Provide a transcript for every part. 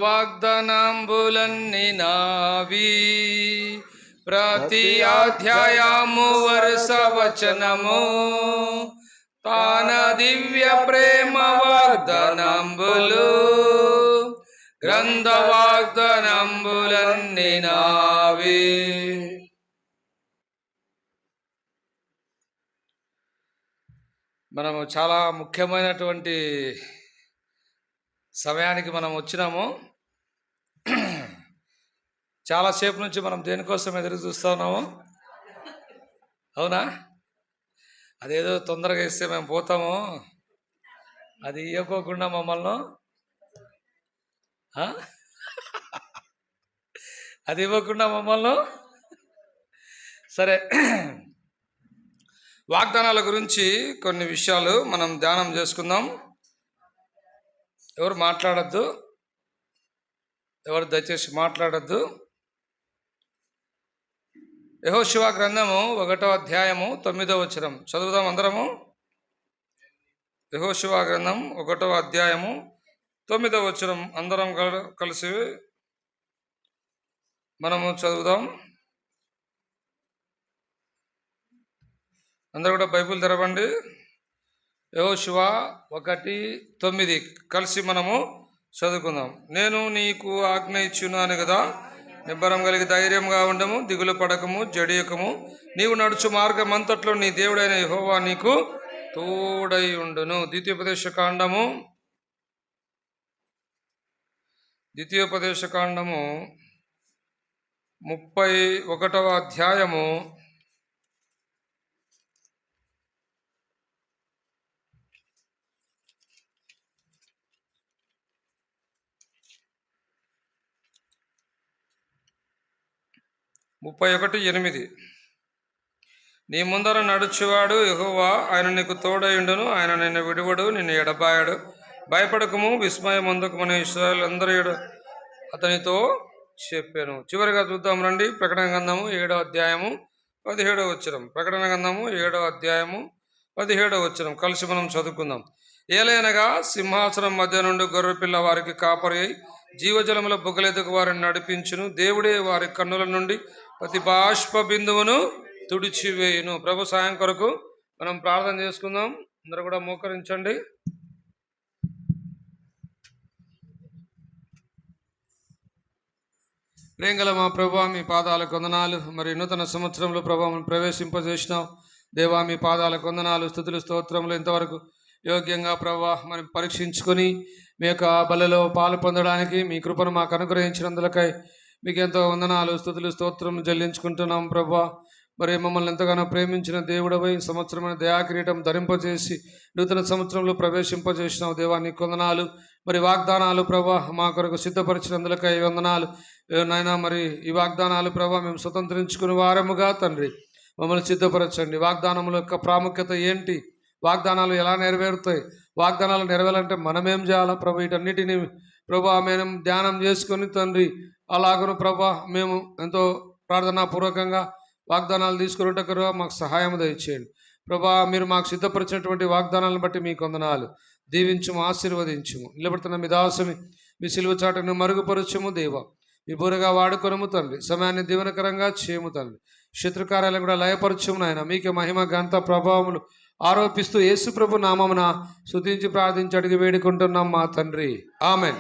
వాగ్దానంబులన్నీ నావి, ప్రతి అధ్యాయము వరుస వచనము, తాన దివ్య ప్రేమ వాగ్దానంబులు, గ్రంథ వాగ్దానంబులన్నీ నావి. మనము చాలా ముఖ్యమైనటువంటి సమయానికి మనం వచ్చినాము. చాలాసేపు నుంచి మనం దేనికోసం ఎదురు చూస్తూ ఉన్నాము. అవునా? అదేదో తొందరగా ఇస్తే మేము పోతాము, అది ఇవ్వకోకుండా మమ్మల్ని అది ఇవ్వకుండా మమ్మల్ని సరే, వాగ్దానాల గురించి కొన్ని విషయాలు మనం ధ్యానం చేసుకుందాం. ఎవరు మాట్లాడద్దు, ఎవరు దయచేసి మాట్లాడద్దు. యెహోషువ గ్రంథము 1వ అధ్యాయము 9వ వచనం చదువుదాం అందరము. యెహోషువ గ్రంథం 1వ అధ్యాయము 9వ వచనం అందరం కలిసి మనము చదువుదాం. అందరూ కూడా బైబిల్ తెరవండి. యెహోషువ 1:9 కలిసి మనము చదువుకుందాం. నేను నీకు ఆజ్ఞ ఇచ్చున్నాను కదా, నిబ్బరం కలిగి ధైర్యంగా ఉండము, దిగులు పడకము, జడియకము. నీవు నడుచు మార్గం అంతట్లో నీ దేవుడైన యెహోవా నీకు తోడై ఉండును. ద్వితీయోపదేశ కాండము 31వ అధ్యాయము 31:8 నీ ముందర నడుచువాడు యెహోవా, ఆయన నీకు తోడయుండును, ఆయన నిన్ను విడువడు, నిన్ను ఎడబాయడు. భయపడకము, విస్మయం పొందకమని ఇశ్రాయేలు అందరూ అతనితో చెప్పాను. చివరిగా చూద్దాం రండి. ప్రకటన గ్రంథము 7వ అధ్యాయము 17వ వచనం. ప్రకటన గ్రంథము 7వ అధ్యాయము 17వ వచనం కలిసి మనం చదువుకుందాం. ఏలైనగా సింహాసనం మధ్య నుండి గొర్రెపిల్ల వారికి కాపరి, జీవజలముల బుగ్గలెదుకు వారిని నడిపించును. దేవుడే వారి కన్నుల నుండి ప్రతి బాష్ప బిందువును తుడిచివేయును. ప్రభు సాయం కొరకు మనం ప్రార్థన చేసుకుందాం. అందరూ కూడా మోకరించండి. ప్రేంగల మా ప్రభా, మీ పాదాలకు వందనాలు. మరి నూతన సంవత్సరంలో ప్రభావం ప్రవేశింపజేసినాం. దేవా, మీ పాదాలకు వందనాలు, స్తుతులు, స్తోత్రములు. ఇంతవరకు యోగ్యంగా ప్రభా మనం పరీక్షించుకొని మీ యొక్క బలలో పాలు పొందడానికి మీ కృపను మాకు అనుగ్రహించినందులకై మీకు ఎంతో వందనాలు, స్తుతులు, స్తోత్రం చెల్లించుకుంటున్నాం. ప్రభా, మరి మమ్మల్ని ఎంతగానో ప్రేమించిన దేవుడవై సంవత్సరమైన దయాకిరీటం ధరింపజేసి నూతన సంవత్సరంలో ప్రవేశింపజేసినావు. దేవా, నీకు వందనాలు. మరి వాగ్దానాలు ప్రభా మా కొరకు సిద్ధపరిచినందులకై వందనాలు నాయన. మరి ఈ వాగ్దానాలు ప్రభా మేము స్వతంత్రించుకుని వారముగా తండ్రి మమ్మల్ని సిద్ధపరచండి. వాగ్దానముల యొక్క ప్రాముఖ్యత ఏంటి, వాగ్దానాలు ఎలా నెరవేరుతాయి, వాగ్దానాలు నెరవేరాలంటే మనమేం చేయాలా ప్రభా, వీటన్నిటిని ప్రభా మేము ధ్యానం చేసుకొని తండ్రి అలాగను ప్రభా మేము ఎంతో ప్రార్థనాపూర్వకంగా వాగ్దానాలు తీసుకున్నట్టు మాకు సహాయం దయచేయండి ప్రభా. మీరు మాకు సిద్ధపరిచినటువంటి వాగ్దానాలను బట్టి మీకు వందనాలు. దీవించుము, ఆశీర్వదించుము. నిలబడుతున్న మీ దాసుని మీ సిలువ చాటును మరుగుపరచుము దేవా. మీ బూరగా వాడుకొనుము తండ్రి. సమయాన్ని దీవెనకరంగా చేయము తండ్రి. శత్రుకార్యాలను కూడా లయపరచుము నాయన. మీకే మహిమ ఘనత ప్రభావములు ఆరోపిస్తూ యేసు ప్రభు నామమున స్తుతించి ప్రార్థించి అడిగి వేడుకుంటున్నాం మా తండ్రి, ఆమెన్.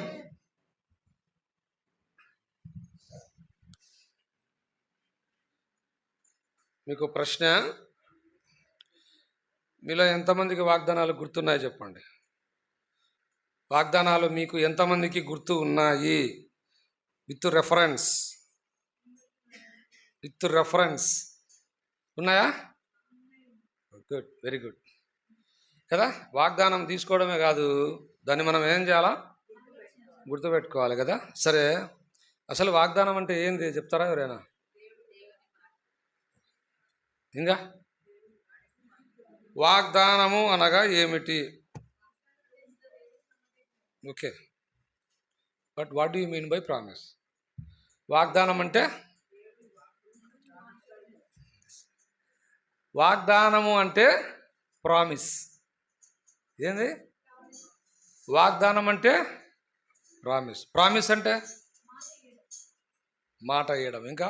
మీకు ప్రశ్న, మీలో ఎంతమందికి వాగ్దానాలు గుర్తున్నాయి చెప్పండి. వాగ్దానాలు మీకు ఎంతమందికి గుర్తు ఉన్నాయి? విత్ రెఫరెన్స్ ఉన్నాయా? గుడ్, వెరీ గుడ్ కదా. వాగ్దానం తీసుకోవడమే కాదు, దాన్ని మనం ఏం చేయాలా? గుర్తుపెట్టుకోవాలి కదా. సరే, అసలు వాగ్దానం అంటే ఏంది చెప్తారా ఎవరైనా? ఇంకా వాగ్దానము అనగా ఏమిటి? Okay, but what do you mean by promise? వాగ్దానం అంటే, వాగ్దానము అంటే ప్రామిస్. ఏంది వాగ్దానం అంటే? ప్రామిస్. ప్రామిస్ అంటే మాట ఇవ్వడం. ఇంకా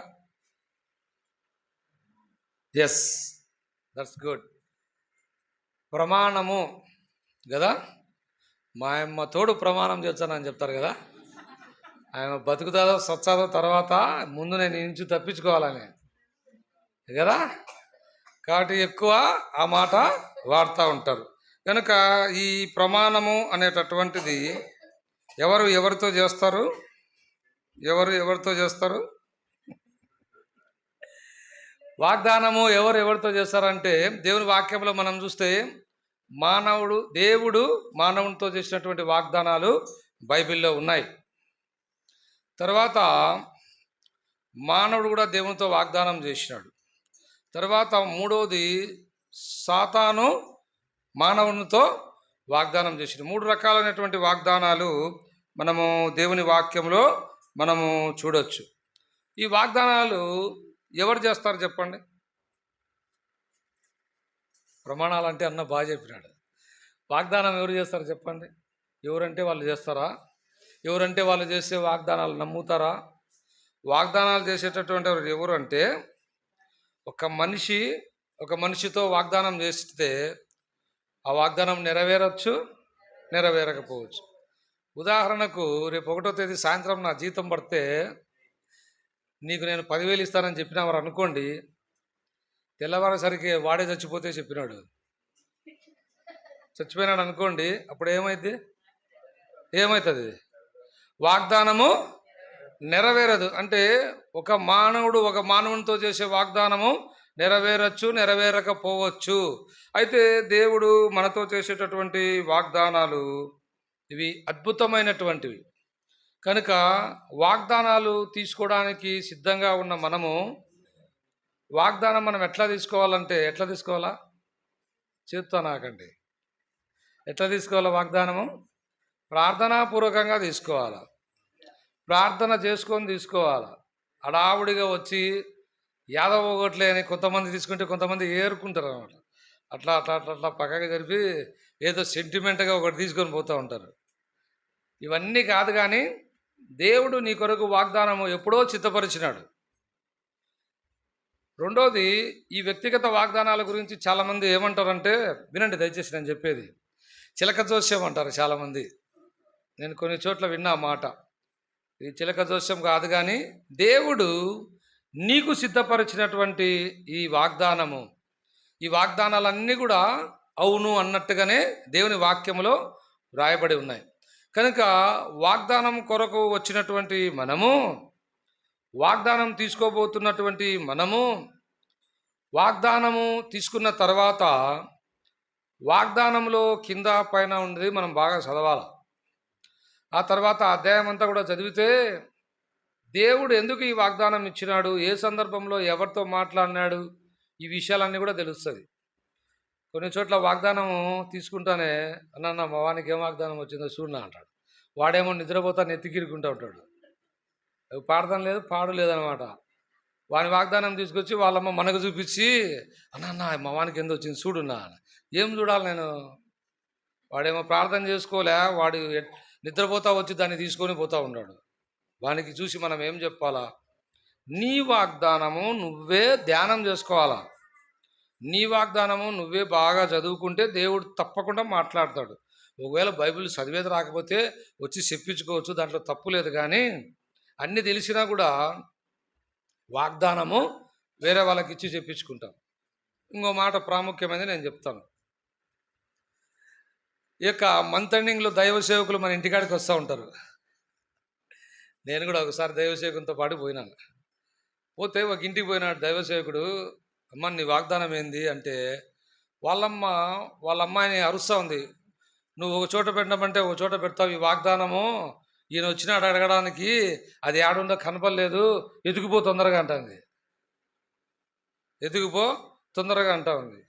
ఎస్, దట్స్ గుడ్. ప్రమాణము కదా. మా అమ్మ తోడు ప్రమాణం చేస్తానని చెప్తారు కదా. ఆయన బతుకుతాదో సచ్చాదో తర్వాత ముందు నేను ఇంచు తప్పించుకోవాలని కదా. కాబట్టి ఎక్కువ ఆ మాట వాడుతూ ఉంటారు. కనుక ఈ ప్రమాణము అనేటటువంటిది ఎవరితో చేస్తారు? ఎవరితో చేస్తారు? వాగ్దానము ఎవరితో చేస్తారంటే, దేవుని వాక్యంలో మనం చూస్తే దేవుడు మానవునితో చేసినటువంటి వాగ్దానాలు బైబిల్లో ఉన్నాయి. తర్వాత మానవుడు కూడా దేవునితో వాగ్దానం చేసినాడు. తర్వాత మూడవది సాతాను మానవునితో వాగ్దానం చేసింది. 3 రకాలైనటువంటి వాగ్దానాలు మనము దేవుని వాక్యంలో మనము చూడొచ్చు. ఈ వాగ్దానాలు ఎవరు చేస్తారు చెప్పండి? ప్రమాణాలు అంటే అన్న బాగా చెప్పినాడు. వాగ్దానం ఎవరు చేస్తారు చెప్పండి? ఎవరంటే వాళ్ళు చేస్తారా? ఎవరంటే వాళ్ళు చేసే వాగ్దానాలు నమ్ముతారా? వాగ్దానాలు చేసేటటువంటి ఎవరు అంటే, ఒక మనిషితో వాగ్దానం చేస్తే ఆ వాగ్దానం నెరవేరచ్చు, నెరవేరకపోవచ్చు. ఉదాహరణకు రేపు 1వ తేదీ సాయంత్రం నా జీతం పడితే నీకు నేను 10,000 ఇస్తానని చెప్పినావారు అనుకోండి. తెల్లవారేసరికి వాడే చచ్చిపోతే చెప్పినాడు, చచ్చిపోయినాడు అనుకోండి. అప్పుడు ఏమవుతుంది? వాగ్దానము నెరవేరదు. అంటే ఒక మానవునితో చేసే వాగ్దానము నెరవేరచ్చు, నెరవేరకపోవచ్చు. అయితే దేవుడు మనతో చేసేటటువంటి వాగ్దానాలు ఇవి అద్భుతమైనటువంటివి. కనుక వాగ్దానాలు తీసుకోవడానికి సిద్ధంగా ఉన్న మనము, వాగ్దానం మనం ఎట్లా తీసుకోవాలా? చేత్తో నాకండి. ఎట్లా తీసుకోవాలా వాగ్దానము? ప్రార్థనాపూర్వకంగా తీసుకోవాలా. ప్రార్థన చేసుకొని తీసుకోవాలా. అడావుడిగా వచ్చి యాదవ ఓట్లే అని కొంతమంది తీసుకుంటే కొంతమంది ఏరుకుంటారు అన్నమాట. అట్లా అట్లా అట్లా అట్లా పక్కగా జరిపి ఏదో సెంటిమెంట్గా ఒకటి తీసుకొని పోతూ ఉంటారు. ఇవన్నీ కాదు. కానీ దేవుడు నీ కొరకు వాగ్దానము ఎప్పుడో చిత్తపరిచినాడు. రెండోది, ఈ వ్యక్తిగత వాగ్దానాల గురించి చాలామంది ఏమంటారంటే, వినండి దయచేసి నేను చెప్పేది, చిలక జోస్యం అంటారు చాలామంది. నేను కొన్ని చోట్ల విన్నా మాట. ఇది చిలక జోస్యం కాదు, కానీ దేవుడు నీకు సిద్ధపరిచినటువంటి ఈ వాగ్దానాలన్నీ కూడా అవును అన్నట్టుగానే దేవుని వాక్యములో వ్రాయబడి ఉన్నాయి. కనుక వాగ్దానం కొరకు వచ్చినటువంటి మనము, వాగ్దానం తీసుకోబోతున్నటువంటి మనము, వాగ్దానము తీసుకున్న తర్వాత వాగ్దానంలో కింద పైన ఉండేది మనం బాగా చదవాలి. ఆ తర్వాత అధ్యాయం అంతా కూడా చదివితే దేవుడు ఎందుకు ఈ వాగ్దానం ఇచ్చినాడు, ఏ సందర్భంలో ఎవరితో మాట్లాడినాడు, ఈ విషయాలన్నీ కూడా తెలుస్తుంది. కొన్ని చోట్ల వాగ్దానం తీసుకుంటానే, అన్న మా వానికి ఏం వాగ్దానం వచ్చిందో చూడనా అంటాడు. వాడేమో నిద్రపోతా నెత్తికిరుకుంటూ ఉంటాడు. పాడడం లేదు, పాడు లేదనమాట. వాని వాగ్దానం తీసుకొచ్చి వాళ్ళమ్మ మనకు చూపించి, అన్న మా వానికి ఎంత వచ్చింది చూడున్నా. ఏం చూడాలి నేను? వాడేమో ప్రార్థన చేసుకోలే, వాడు నిద్రపోతా వచ్చి దాన్ని తీసుకొని పోతూ ఉన్నాడు. వానికి చూసి మనం ఏం చెప్పాలా? నీ వాగ్దానము నువ్వే ధ్యానం చేసుకోవాలా. నీ వాగ్దానము నువ్వే బాగా చదువుకుంటే దేవుడు తప్పకుండా మాట్లాడతాడు. ఒకవేళ బైబిల్ చదివేది రాకపోతే వచ్చి చెప్పించుకోవచ్చు, దాంట్లో తప్పు లేదు. కానీ అన్నీ తెలిసినా కూడా వాగ్దానము వేరే వాళ్ళకి ఇచ్చి చెప్పించుకుంటాం. ఇంకో మాట ప్రాముఖ్యమైనది నేను చెప్తాను. ఈ యొక్క మంత్ ఎండింగ్లో దైవ సేవకులు మన ఇంటికాడికి వస్తూ ఉంటారు. నేను కూడా ఒకసారి దైవ సేవకునితో పాటు పోయినాను. పోతే ఒక ఇంటికి పోయినాడు దైవ సేవకుడు. అమ్మ నీ వాగ్దానం ఏంది అంటే, వాళ్ళ అమ్మాయిని అరుస్తూ ఉంది. నువ్వు ఒక చోట పెట్టమంటే ఒక చోట పెడతావు, ఈ వాగ్దానము ఈయన వచ్చినాడు అడగడానికి, అది ఏడుందో కనపడలేదు, ఎదిగిపో తొందరగా అంటుంది. ఎదిగిపో తొందరగా అంటా ఉంది.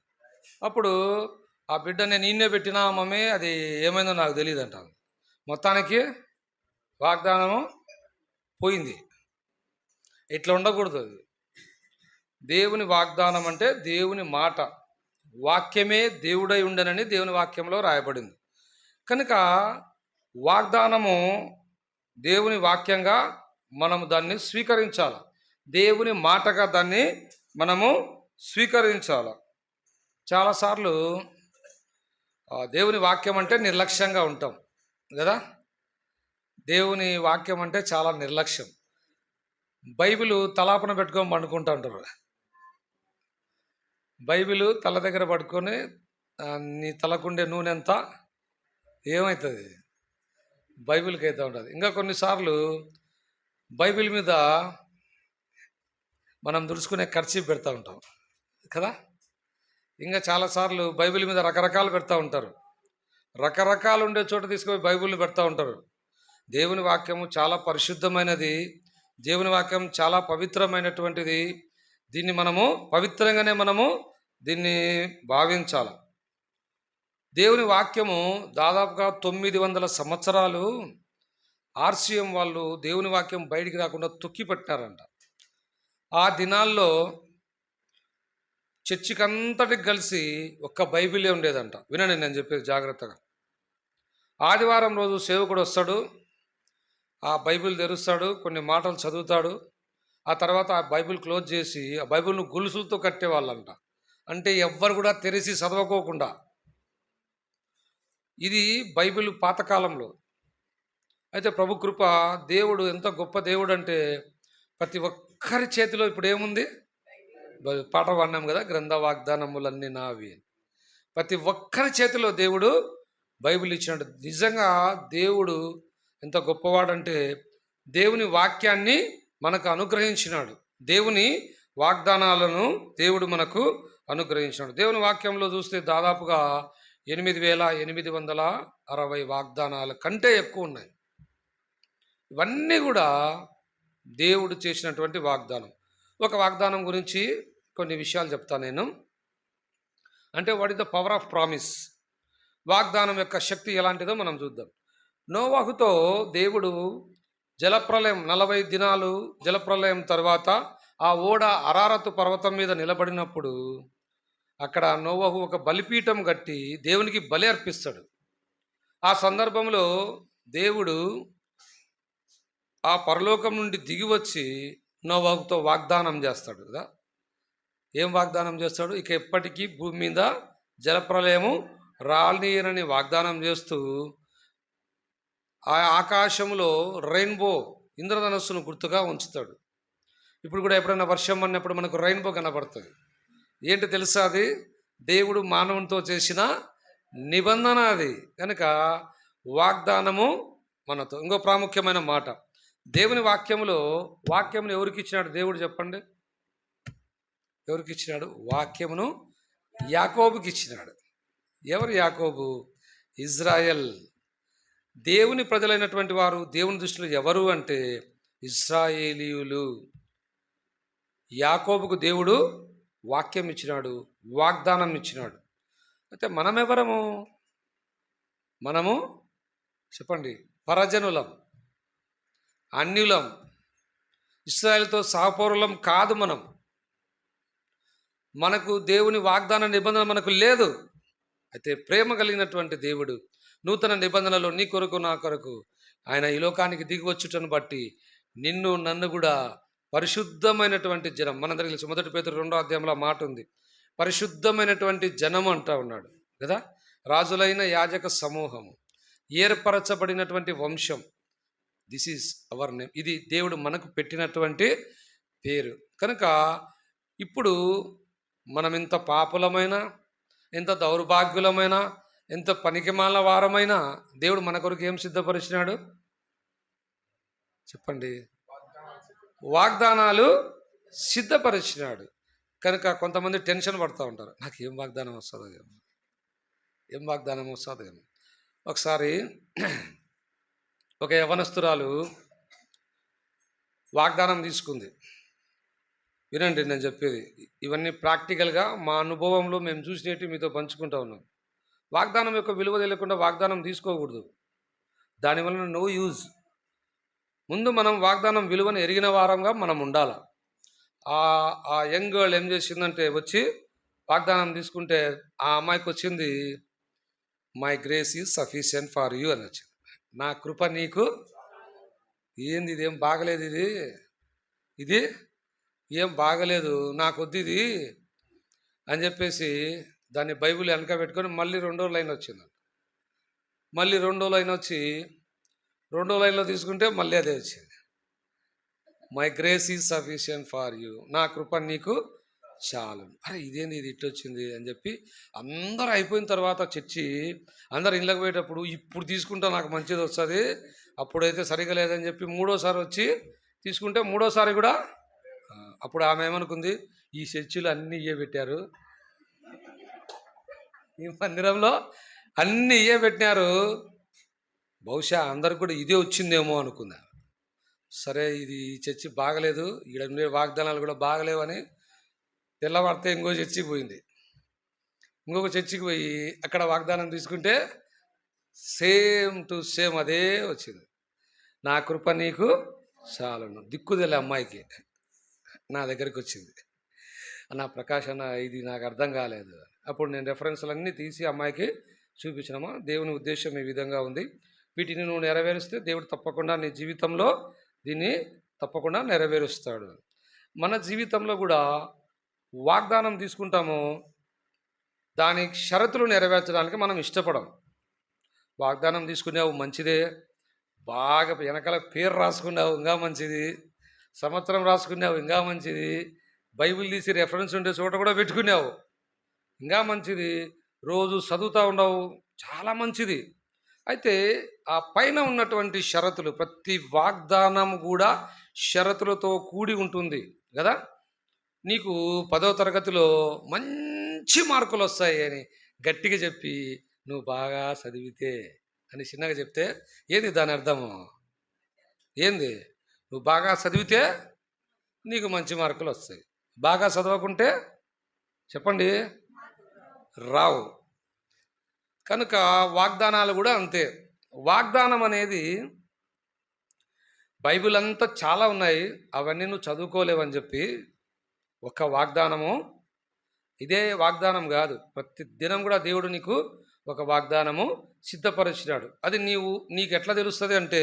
అప్పుడు ఆ బిడ్డ, నేను ఈయనే పెట్టినా మమ్మీ, అది ఏమైందో నాకు తెలియదు అంటాను. మొత్తానికి వాగ్దానము పోయింది. ఇట్లా ఉండకూడదు. అది దేవుని వాగ్దానం అంటే దేవుని మాట, వాక్యమే దేవుడై ఉండనని దేవుని వాక్యంలో రాయబడింది. కనుక వాగ్దానము దేవుని వాక్యంగా మనము దాన్ని స్వీకరించాలి. దేవుని మాటగా దాన్ని మనము స్వీకరించాలి. చాలాసార్లు దేవుని వాక్యం అంటే నిర్లక్ష్యంగా ఉంటాం కదా. దేవుని వాక్యం అంటే చాలా నిర్లక్ష్యం. బైబిల్ తలాపన పెట్టుకొని పండుకుంటూ ఉంటారు. బైబిల్ తల దగ్గర పట్టుకొని నీ తలకుండే నూనె ఎంత ఏమవుతుంది, బైబిల్కి అయితే ఉంటుంది. ఇంకా కొన్నిసార్లు బైబిల్ మీద మనం దుడుచుకునే ఖర్చు పెడతా ఉంటాం కదా. ఇంకా చాలాసార్లు బైబిల్ మీద రకరకాలు పెడతా ఉంటారు. రకరకాలు ఉండే చోట తీసుకొని బైబిల్ని పెడతా ఉంటారు. దేవుని వాక్యము చాలా పరిశుద్ధమైనది. దేవుని వాక్యం చాలా పవిత్రమైనటువంటిది. దీన్ని మనము పవిత్రంగానే మనము దీన్ని భావించాలి. దేవుని వాక్యము దాదాపుగా 900 సంవత్సరాలు ఆర్సిఎం వాళ్ళు దేవుని వాక్యం బయటికి రాకుండా తొక్కి పెట్టినారంట. ఆ దినాల్లో చర్చికంతటికి కలిసి ఒక్క బైబిలే ఉండేదంట. వినండి నేను చెప్పేది జాగ్రత్తగా. ఆదివారం రోజు సేవకుడు వస్తాడు, ఆ బైబిల్ తెరుస్తాడు, కొన్ని మాటలు చదువుతాడు. ఆ తర్వాత ఆ బైబిల్ క్లోజ్ చేసి ఆ బైబిల్ను గొలుసులతో కట్టేవాళ్ళంట. అంటే ఎవ్వరు కూడా తెరిచి చదవకోకుండా. ఇది బైబిల్ పాతకాలంలో. అయితే ప్రభు కృప, దేవుడు ఎంత గొప్ప దేవుడు అంటే ప్రతి ఒక్కరి చేతిలో ఇప్పుడు ఏముంది, పాట పాడినాం కదా, గ్రంథ వాగ్దానములన్నీ నావి. ప్రతి ఒక్కరి చేతిలో దేవుడు బైబిల్ ఇచ్చినట్టు. నిజంగా దేవుడు ఎంత గొప్పవాడంటే దేవుని వాక్యాన్ని మనకు అనుగ్రహించినాడు. దేవుని వాగ్దానాలను దేవుడు మనకు అనుగ్రహించినాడు. దేవుని వాక్యంలో చూస్తే దాదాపుగా 8860 వాగ్దానాల కంటే ఎక్కువ ఉన్నాయి. ఇవన్నీ కూడా దేవుడు చేసినటువంటి వాగ్దానం. ఒక వాగ్దానం గురించి కొన్ని విషయాలు చెప్తాను నేను. అంటే what is the power of promise. వాగ్దానం యొక్క శక్తి ఎలాంటిదో మనం చూద్దాం. నోవాహుతో దేవుడు జలప్రలయం 40 దినాలు జలప్రలయం తర్వాత ఆ ఓడ అరారతు పర్వతం మీద నిలబడినప్పుడు అక్కడ నోవాహు ఒక బలిపీఠం కట్టి దేవునికి బలి అర్పిస్తాడు. ఆ సందర్భంలో దేవుడు ఆ పరలోకం నుండి దిగి వచ్చి నోవాహుతో వాగ్దానం చేస్తాడు కదా. ఏం వాగ్దానం చేస్తాడు? ఇక ఎప్పటికీ భూమి మీద జలప్రలయము రానియనని వాగ్దానం చేస్తూ ఆ ఆకాశంలో రెయిన్బో ఇంద్రధనస్సును గుర్తుగా ఉంచుతాడు. ఇప్పుడు కూడా ఎప్పుడైనా వర్షం అన్నప్పుడు మనకు రెయిన్బో కనబడుతుంది. ఏంటి తెలుసా? అది దేవుడు మానవునితో చేసిన నిబంధన. అది కనుక వాగ్దానము మనతో. ఇంకో ప్రాముఖ్యమైన మాట, దేవుని వాక్యములో వాక్యమును ఎవరికి ఇచ్చినాడు దేవుడు చెప్పండి? ఎవరికి ఇచ్చినాడు? వాక్యమును యాకోబుకి ఇచ్చినాడు. ఎవరు యాకోబు? ఇజ్రాయెల్. దేవుని ప్రజలైనటువంటి వారు దేవుని దృష్టిలో ఎవరు అంటే ఇశ్రాయేలీయులు. యాకోబుకు దేవుడు వాక్యం ఇచ్చినాడు, వాగ్దానం ఇచ్చినాడు. అయితే మనమెవరము? మనము చెప్పండి, పరజనులం, అన్యులం, ఇశ్రాయేలుతో సహపౌరులం కాదు. మనకు దేవుని వాగ్దాన నిబంధన మనకు లేదు. అయితే ప్రేమ కలిగినటువంటి దేవుడు నూతన నిబంధనలో నీ కొరకు నా కొరకు ఆయన ఈ లోకానికి దిగి వచ్చుటను బట్టి నిన్ను నన్ను కూడా పరిశుద్ధమైనటువంటి జనం, మనందరికీ తెలుసు 1 పేతురు 2వ అధ్యాయంలో మాట ఉంది, పరిశుద్ధమైనటువంటి జనం అంటా ఉన్నాడు కదా. రాజులైన యాజక సమూహము, ఏర్పరచబడినటువంటి వంశం. This is our name. ఇది దేవుడు మనకు పెట్టినటువంటి పేరు. కనుక ఇప్పుడు మనం ఎంత పాపులమైన, ఎంత దౌర్భాగ్యులమైన, ఎంత పనికిమాల వారమైనా దేవుడు మన కొరకు ఏం సిద్ధపరిచినాడు చెప్పండి? వాగ్దానాలు సిద్ధపరిచినాడు. కనుక కొంతమంది టెన్షన్ పడుతూ ఉంటారు, నాకు ఏం వాగ్దానం వస్తుందో ఏమో, ఏం వాగ్దానం వస్తుందో ఏమో. ఒకసారి ఒక యవనస్తురాలు వాగ్దానం తీసుకుంది. వినండి నేను చెప్పేది, ఇవన్నీ ప్రాక్టికల్గా మా అనుభవంలో మేము చూసినట్టు మీతో పంచుకుంటా ఉన్నాం. వాగ్దానం యొక్క విలువ తెలియకుండా వాగ్దానం తీసుకోకూడదు. దానివల్ల నో యూజ్. ముందు మనం వాగ్దానం విలువను ఎరిగిన వారంగా మనం ఉండాలి. ఆ యంగ్ గర్ల్ ఏం చేసిందంటే వచ్చి వాగ్దానం తీసుకుంటే ఆ అమ్మాయికి వచ్చింది, my grace is sufficient for you అని వచ్చింది. నా కృప నీకు ఏంది ఇదేం బాగలేదు, ఇది ఇది ఏం బాగలేదు, నాకొద్దు ఇది అని చెప్పేసి దాన్ని బైబిల్ వెనక పెట్టుకొని మళ్ళీ రెండో లైన్ వచ్చింది. మళ్ళీ రెండో లైన్ వచ్చి రెండో లైన్లో తీసుకుంటే మళ్ళీ అదే వచ్చింది. My grace is sufficient for you, నా కృప నీకు చాలు. అరే ఇదేంది ఇది ఇటు వచ్చింది అని చెప్పి అందరూ అయిపోయిన తర్వాత చర్చి అందరు ఇళ్ళకి పోయేటప్పుడు ఇప్పుడు తీసుకుంటా నాకు మంచిది వస్తుంది, అప్పుడైతే సరిగా లేదని చెప్పి మూడోసారి వచ్చి తీసుకుంటే మూడోసారి కూడా అప్పుడు ఆమె ఏమనుకుంది, ఈ చర్చిలు అన్నీ ఇయ్యే పెట్టారు, ఈ మందిరంలో అన్నీ ఇయ్యే పెట్టినారు, బహుశా అందరికి కూడా ఇదే వచ్చిందేమో అనుకుందా. సరే ఇది ఈ చర్చి బాగలేదు, ఇక్కడ ఉండే వాగ్దానాలు కూడా బాగలేవని తెల్లవారితే ఇంకో చర్చికి పోయింది. ఇంకొక చర్చికి పోయి అక్కడ వాగ్దానం తీసుకుంటే సేమ్ టు సేమ్ అదే వచ్చింది. నా కృప నీకు చాలును. దిక్కుదలే అమ్మాయికి నా దగ్గరికి వచ్చింది, నా ప్రకాష్ అన్న ఇది నాకు అర్థం కాలేదు. అప్పుడు నేను రెఫరెన్స్లన్నీ తీసి అమ్మాయికి చూపించినామా, దేవుని ఉద్దేశం ఈ విధంగా ఉంది, వీటిని నువ్వు నెరవేరుస్తే దేవుడు తప్పకుండా నీ జీవితంలో దీన్ని తప్పకుండా నెరవేరుస్తాడు. మన జీవితంలో కూడా వాగ్దానం తీసుకుంటాము, దాని షరతులు నెరవేర్చడానికి మనం ఇష్టపడం. వాగ్దానం తీసుకున్నావు మంచిదే, బాగా వెనకాల పేరు రాసుకున్నావు ఇంకా మంచిది, సంవత్సరం రాసుకున్నావు ఇంకా మంచిది, బైబిల్ తీసి రెఫరెన్స్ ఉండే చోట కూడా పెట్టుకున్నావు ఇంకా మంచిది, రోజు చదువుతూ ఉండవు చాలా మంచిది. అయితే ఆ పైన ఉన్నటువంటి షరతులు, ప్రతి వాగ్దానం కూడా షరతులతో కూడి ఉంటుంది కదా. నీకు 10వ తరగతిలో మంచి మార్కులు వస్తాయి అని గట్టిగా చెప్పి నువ్వు బాగా చదివితే అని చిన్నగా చెప్తే ఏంది దాని అర్థము? ఏంది? నువ్వు బాగా చదివితే నీకు మంచి మార్కులు వస్తాయి, బాగా చదవకుంటే చెప్పండి రావు. కనుక వాగ్దానాలు కూడా అంతే. వాగ్దానం అనేది బైబిల్ అంతా చాలా ఉన్నాయి, అవన్నీ నువ్వు చదువుకోలేవని చెప్పి ఒక వాగ్దానము ఇదే వాగ్దానం కాదు, ప్రతి దినం కూడా దేవుడు నీకు ఒక వాగ్దానము సిద్ధపరిచినాడు. అది నీకు ఎట్లా తెలుస్తుంది అంటే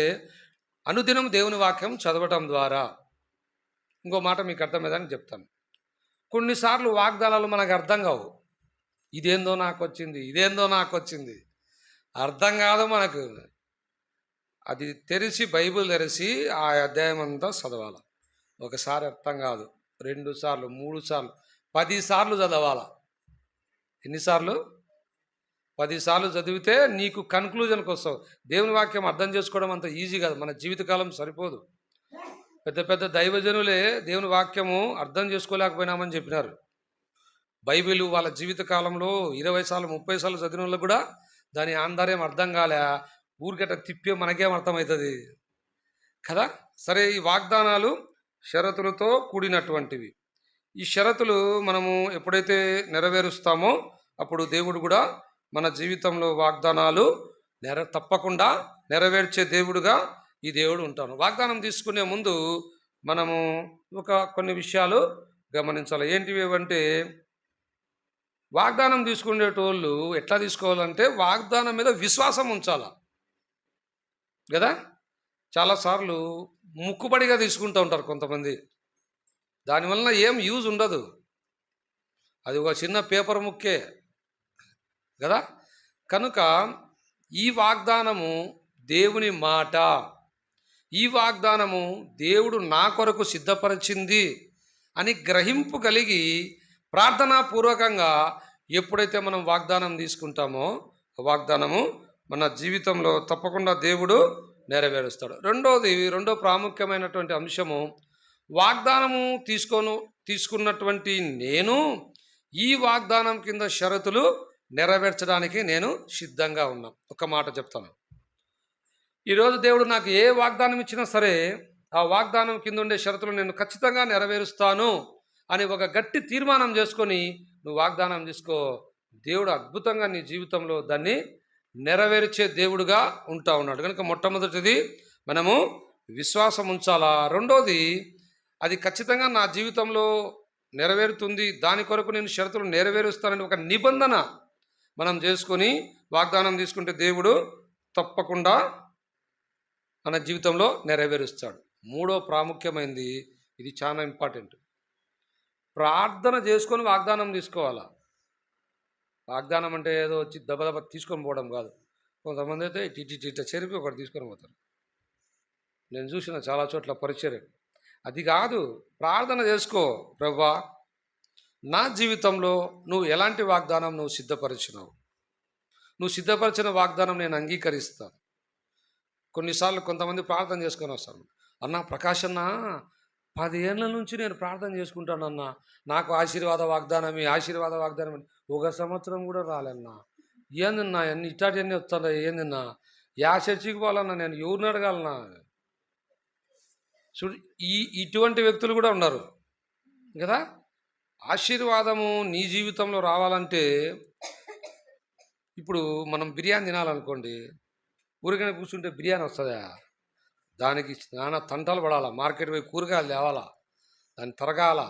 అనుదినం దేవుని వాక్యం చదవటం ద్వారా. ఇంకో మాట మీకు అర్థమయ్యేదానికి చెప్తాను. కొన్నిసార్లు వాగ్దానాలు మనకు అర్థం కావు, ఇదేందో నాకు వచ్చింది, ఇదేందో నాకు వచ్చింది అర్థం కాదు మనకు. అది తెరిచి బైబిల్ తెరిచి ఆ అధ్యాయం అంతా చదవాలి. ఒకసారి అర్థం కాదు, 2 సార్లు 3 సార్లు 10 సార్లు చదవాలా. ఎన్నిసార్లు? 10 సార్లు చదివితే నీకు కన్క్లూజన్కి వస్తావు. దేవుని వాక్యం అర్థం చేసుకోవడం అంత ఈజీ కాదు, మన జీవితకాలం సరిపోదు. పెద్ద పెద్ద దైవజనులే దేవుని వాక్యము అర్థం చేసుకోలేకపోయినామని చెప్పినారు. బైబిల్ వాళ్ళ జీవితకాలంలో 20 సార్లు 30 సార్లు చదివిన వాళ్ళకు కూడా దాని ఆంతర్యం అర్థం కాలే, ఊరికట్ట తిప్పే మనకేం అర్థమవుతుంది కదా. సరే, ఈ వాగ్దానాలు షరతులతో కూడినటువంటివి. ఈ షరతులు మనము ఎప్పుడైతే నెరవేరుస్తామో అప్పుడు దేవుడు కూడా మన జీవితంలో వాగ్దానాలు తప్పకుండా నెరవేర్చే దేవుడుగా ఈ దేవుడు ఉంటాను. వాగ్దానం తీసుకునే ముందు మనము కొన్ని విషయాలు గమనించాలి. ఏంటివి అంటే, వాగ్దానం తీసుకునేటోళ్ళు ఎట్లా తీసుకోవాలంటే వాగ్దానం మీద విశ్వాసం ఉంచాలా కదా. చాలాసార్లు ముక్కుబడిగా తీసుకుంటూ ఉంటారు కొంతమంది, దానివల్ల ఏం యూజ్ ఉండదు, అది ఒక చిన్న పేపర్ ముక్కే కదా. కనుక ఈ వాగ్దానము దేవుని మాట, ఈ వాగ్దానము దేవుడు నా కొరకు సిద్ధపరిచింది అని గ్రహింపు కలిగి ప్రార్థనాపూర్వకంగా ఎప్పుడైతే మనం వాగ్దానం తీసుకుంటామో వాగ్దానము మన జీవితంలో తప్పకుండా దేవుడు నెరవేరుస్తాడు. రెండో ప్రాముఖ్యమైనటువంటి అంశము, వాగ్దానము తీసుకున్నటువంటి నేను ఈ వాగ్దానం కింద షరతులు నెరవేర్చడానికి నేను సిద్ధంగా ఉన్నా. ఒక మాట చెప్తాను, ఈరోజు దేవుడు నాకు ఏ వాగ్దానం ఇచ్చినా సరే ఆ వాగ్దానం కింద ఉండే షరతులు నేను ఖచ్చితంగా నెరవేరుస్తాను అని ఒక గట్టి తీర్మానం చేసుకొని నువ్వు వాగ్దానం తీసుకో. దేవుడు అద్భుతంగా నీ జీవితంలో దాన్ని నెరవేర్చే దేవుడుగా ఉంటా ఉన్నాడు. కనుక మొట్టమొదటిది మనము విశ్వాసం ఉంచాలా. రెండోది, అది ఖచ్చితంగా నా జీవితంలో నెరవేరుతుంది, దాని కొరకు నేను షరతులు నెరవేరుస్తానని ఒక నిబంధన మనం చేసుకొని వాగ్దానం తీసుకుంటే దేవుడు తప్పకుండా మన జీవితంలో నెరవేరుస్తాడు. మూడో ప్రాముఖ్యమైనది, ఇది చాలా ఇంపార్టెంట్. ప్రార్థన చేసుకొని వాగ్దానం తీసుకోవాలా. వాగ్దానం అంటే ఏదో వచ్చి దెబ్బ తీసుకొని పోవడం కాదు. కొంతమంది అయితే ఇట్ట చెరిపి ఒకటి తీసుకొని పోతారు. నేను చూసిన చాలా చోట్ల పరిచర్య. అది కాదు, ప్రార్థన చేసుకో. ప్రభువా, నా జీవితంలో నువ్వు ఎలాంటి వాగ్దానం నువ్వు సిద్ధపరిచినావు, నువ్వు సిద్ధపరిచిన వాగ్దానం నేను అంగీకరిస్తాను. కొన్నిసార్లు కొంతమంది ప్రార్థన చేసుకొని వస్తాను. అన్న ప్రకాష్ అన్న, 10 ఏళ్ళ నుంచి నేను ప్రార్థన చేసుకుంటానన్నా, నాకు ఆశీర్వాద వాగ్దానం అని 1 సంవత్సరం కూడా రాలేన్నా. ఏందన్నా అన్ని ఇట్లాంటివన్నీ వస్తుందా? ఏందన్నా యా చర్చికి పోవాలన్నా, నేను ఎవరిని అడగాలన్నా? చూడు, ఇటువంటి వ్యక్తులు కూడా ఉన్నారు కదా. ఆశీర్వాదము నీ జీవితంలో రావాలంటే, ఇప్పుడు మనం బిర్యానీ తినాలనుకోండి, ఊరికైనా కూర్చుంటే బిర్యానీ వస్తుందా? దానికి నానా తంటాలు పడాలా, మార్కెట్ పోయి కూరగాయలు తేవాలా, దాన్ని తరగాల,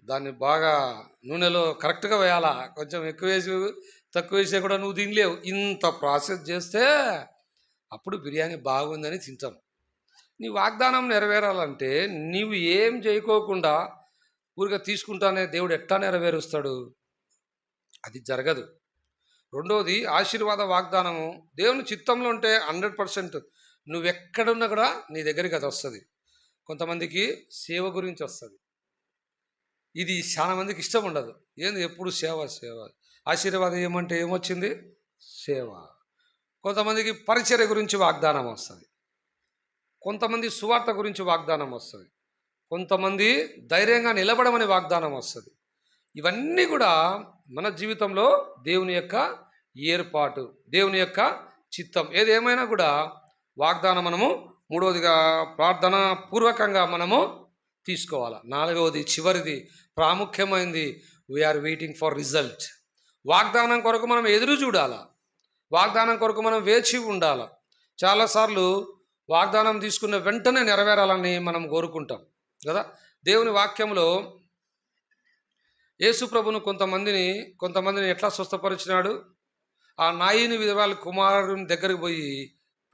దాన్ని బాగా నూనెలో కరెక్ట్గా వేయాలా, కొంచెం ఎక్కువ వేసి తక్కువ వేసే కూడా నువ్వు తినలేవు. ఇంత ప్రాసెస్ చేస్తే అప్పుడు బిర్యానీ బాగుందని తింటాం. నీ వాగ్దానం నెరవేరాలంటే నీవు ఏం చేయకోకుండా ఊరిగా తీసుకుంటానే దేవుడు ఎట్లా నెరవేరుస్తాడు? అది జరగదు. రెండోది, ఆశీర్వాద వాగ్దానము దేవుని చిత్తంలో ఉంటే 100% నువ్వెక్కడున్నా కూడా నీ దగ్గరికి అది వస్తుంది. కొంతమందికి సేవ గురించి వస్తుంది. ఇది చాలా మందికి ఇష్టం ఉండదు. ఏంది ఎప్పుడు సేవ. ఆశీర్వాదం ఏమంటే ఏమొచ్చింది? సేవ. కొంతమందికి పరిచర్య గురించి వాగ్దానం వస్తుంది, కొంతమంది సువార్త గురించి వాగ్దానం వస్తుంది, కొంతమంది ధైర్యంగా నిలబడమని వాగ్దానం వస్తుంది. ఇవన్నీ కూడా మన జీవితంలో దేవుని యొక్క ఏర్పాటు, దేవుని యొక్క చిత్తం. ఏదేమైనా కూడా వాగ్దానం మనము మూడవదిగా ప్రార్థన పూర్వకంగా మనము తీసుకోవాలి. నాలుగవది, చివరిది, ప్రాముఖ్యమైనది, వీఆర్ వెయిటింగ్ ఫర్ రిజల్ట్. వాగ్దానం కొరకు మనం ఎదురు చూడాలి, వాగ్దానం కొరకు మనం వేచి ఉండాలి. చాలాసార్లు వాగ్దానం తీసుకున్న వెంటనే నెరవేరాలని మనం కోరుకుంటాం కదా. దేవుని వాక్యంలో యేసు ప్రభును కొంతమందిని ఎట్లా స్వస్థపరిచినాడు? ఆ నాయిని విధవాళ్ళ కుమారుని దగ్గరికి పోయి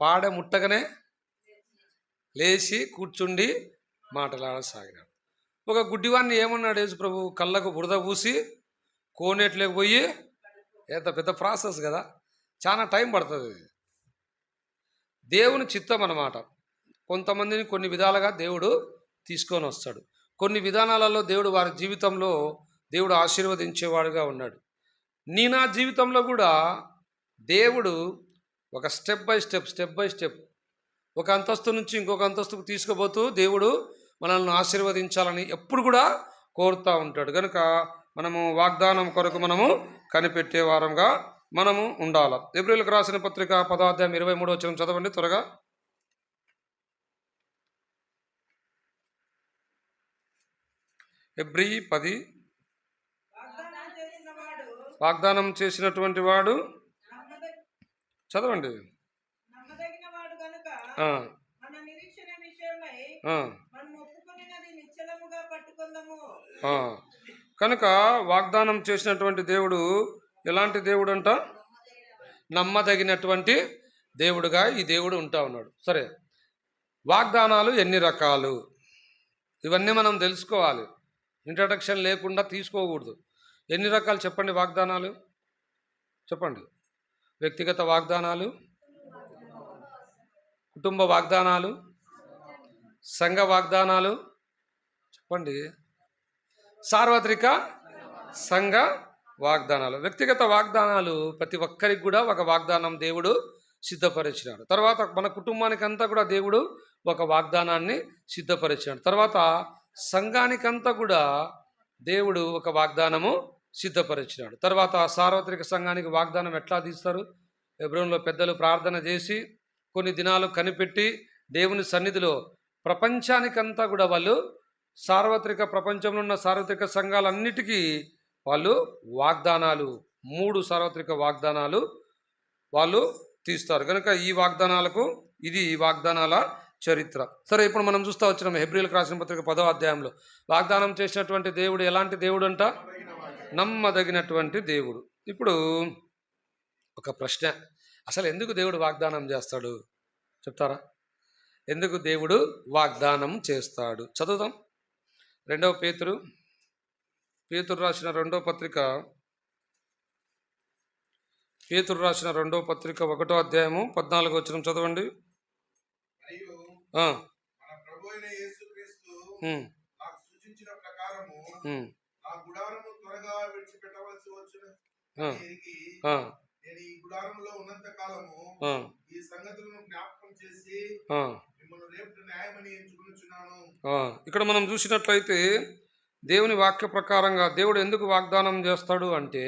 పాడ ముట్టగానే లేచి కూర్చుండి మాట్లాడసాగినాడు. ఒక గుడ్డివాన్ని ఏమన్నాడు యేసు ప్రభు? కళ్ళకు బురద పూసి కోనేట్లోకి పోయి, ఎంత పెద్ద ప్రాసెస్ కదా, చాలా టైం పడుతుంది. దేవుని చిత్తం అన్నమాట. కొంతమందిని కొన్ని విధాలుగా దేవుడు తీసుకొని వస్తాడు. కొన్ని విధానాలలో దేవుడు వారి జీవితంలో దేవుడు ఆశీర్వదించేవాడుగా ఉన్నాడు. నా జీవితంలో కూడా దేవుడు ఒక స్టెప్ బై స్టెప్ ఒక అంతస్తు నుంచి ఇంకొక అంతస్తుకు తీసుకుపోతూ దేవుడు మనల్ని ఆశీర్వదించాలని ఎప్పుడు కూడా కోరుతూ ఉంటాడు. కనుక మనము వాగ్దానం కొరకు మనము కనిపెట్టే వారంగా మనము ఉండాలి. ఎబ్రీయులకు రాసిన పత్రిక 10వ అధ్యాయం 23వ వచనం చదవండి త్వరగా. ఎబ్రీ 10, వాగ్దానం చేసినటువంటి వాడు, చదవండి. కనుక వాగ్దానం చేసినటువంటి దేవుడు ఎలాంటి దేవుడు అంట? నమ్మదగినటువంటి దేవుడుగా ఈ దేవుడు ఉంటా ఉన్నాడు. సరే, వాగ్దానాలు ఎన్ని రకాలు? ఇవన్నీ మనం తెలుసుకోవాలి. ఇంట్రడక్షన్ లేకుండా తీసుకోకూడదు. ఎన్ని రకాలు చెప్పండి వాగ్దానాలు? చెప్పండి. వ్యక్తిగత వాగ్దానాలు, కుటుంబ వాగ్దానాలు, సంఘ వాగ్దానాలు, చెప్పండి, సార్వత్రిక సంఘ వాగ్దానాలు. వ్యక్తిగత వాగ్దానాలు ప్రతి ఒక్కరికి కూడా ఒక వాగ్దానం దేవుడు సిద్ధపరిచినాడు. తర్వాత మన కుటుంబానికంతా కూడా దేవుడు ఒక వాగ్దానాన్ని సిద్ధపరిచినాడు. తర్వాత సంఘానికంతా కూడా దేవుడు ఒక వాగ్దానము సిద్ధపరిచినాడు. తర్వాత సార్వత్రిక సంఘానికి వాగ్దానం ఎట్లా తీస్తారు? హెబ్రోనులో పెద్దలు ప్రార్థన చేసి కొన్ని దినాలు కనిపెట్టి దేవుని సన్నిధిలో ప్రపంచానికంతా కూడా వాళ్ళు ప్రపంచంలో ఉన్న సార్వత్రిక సంఘాలన్నిటికీ వాళ్ళు వాగ్దానాలు, 3 సార్వత్రిక వాగ్దానాలు వాళ్ళు తీస్తారు. కనుక ఈ వాగ్దానాలకు ఇది వాగ్దానాల చరిత్ర. సరే, ఇప్పుడు మనం చూస్తూ వచ్చినాం హెబ్రీయులకు రాసిన పత్రిక 10వ అధ్యాయంలో వాగ్దానం చేసినటువంటి దేవుడు ఎలాంటి దేవుడు అంట? నమ్మదగినటువంటి దేవుడు. ఇప్పుడు ఒక ప్రశ్న, అసలు ఎందుకు దేవుడు వాగ్దానం చేస్తాడు చెప్తారా? ఎందుకు దేవుడు వాగ్దానం చేస్తాడు? చదువుదాం. పేతురు రాసిన రెండవ పత్రిక 1వ అధ్యాయము 14వ వచనం చదవండి. ఇక్కడ మనం చూసినట్లయితే దేవుని వాక్య ప్రకారంగా దేవుడు ఎందుకు వాగ్దానం చేస్తాడు అంటే,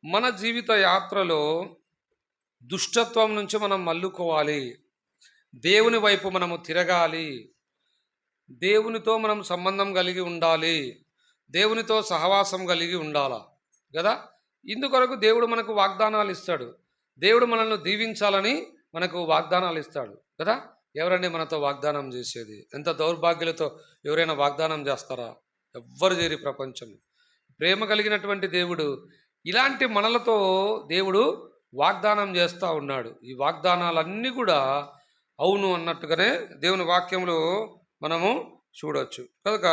మన జీవిత యాత్రలో దుష్టత్వం నుంచి మనం మల్లుకోవాలి, దేవుని వైపు మనము తిరగాలి, దేవునితో మనం సంబంధం కలిగి ఉండాలి, దేవునితో సహవాసం కలిగి ఉండాలా కదా. ఇందుకొరకు దేవుడు మనకు వాగ్దానాలు ఇస్తాడు. దేవుడు మనల్ని దీవించాలని మనకు వాగ్దానాలు ఇస్తాడు కదా. ఎవరండి మనతో వాగ్దానం చేసేది? ఎంత దౌర్భాగ్యులతో ఎవరైనా వాగ్దానం చేస్తారా? ఎవ్వరు చేరి ప్రపంచం. ప్రేమ కలిగినటువంటి దేవుడు ఇలాంటి మనలతో దేవుడు వాగ్దానం చేస్తూ ఉన్నాడు. ఈ వాగ్దానాలన్నీ కూడా అవును అన్నట్టుగానే దేవుని వాక్యంలో మనము చూడవచ్చు. కనుక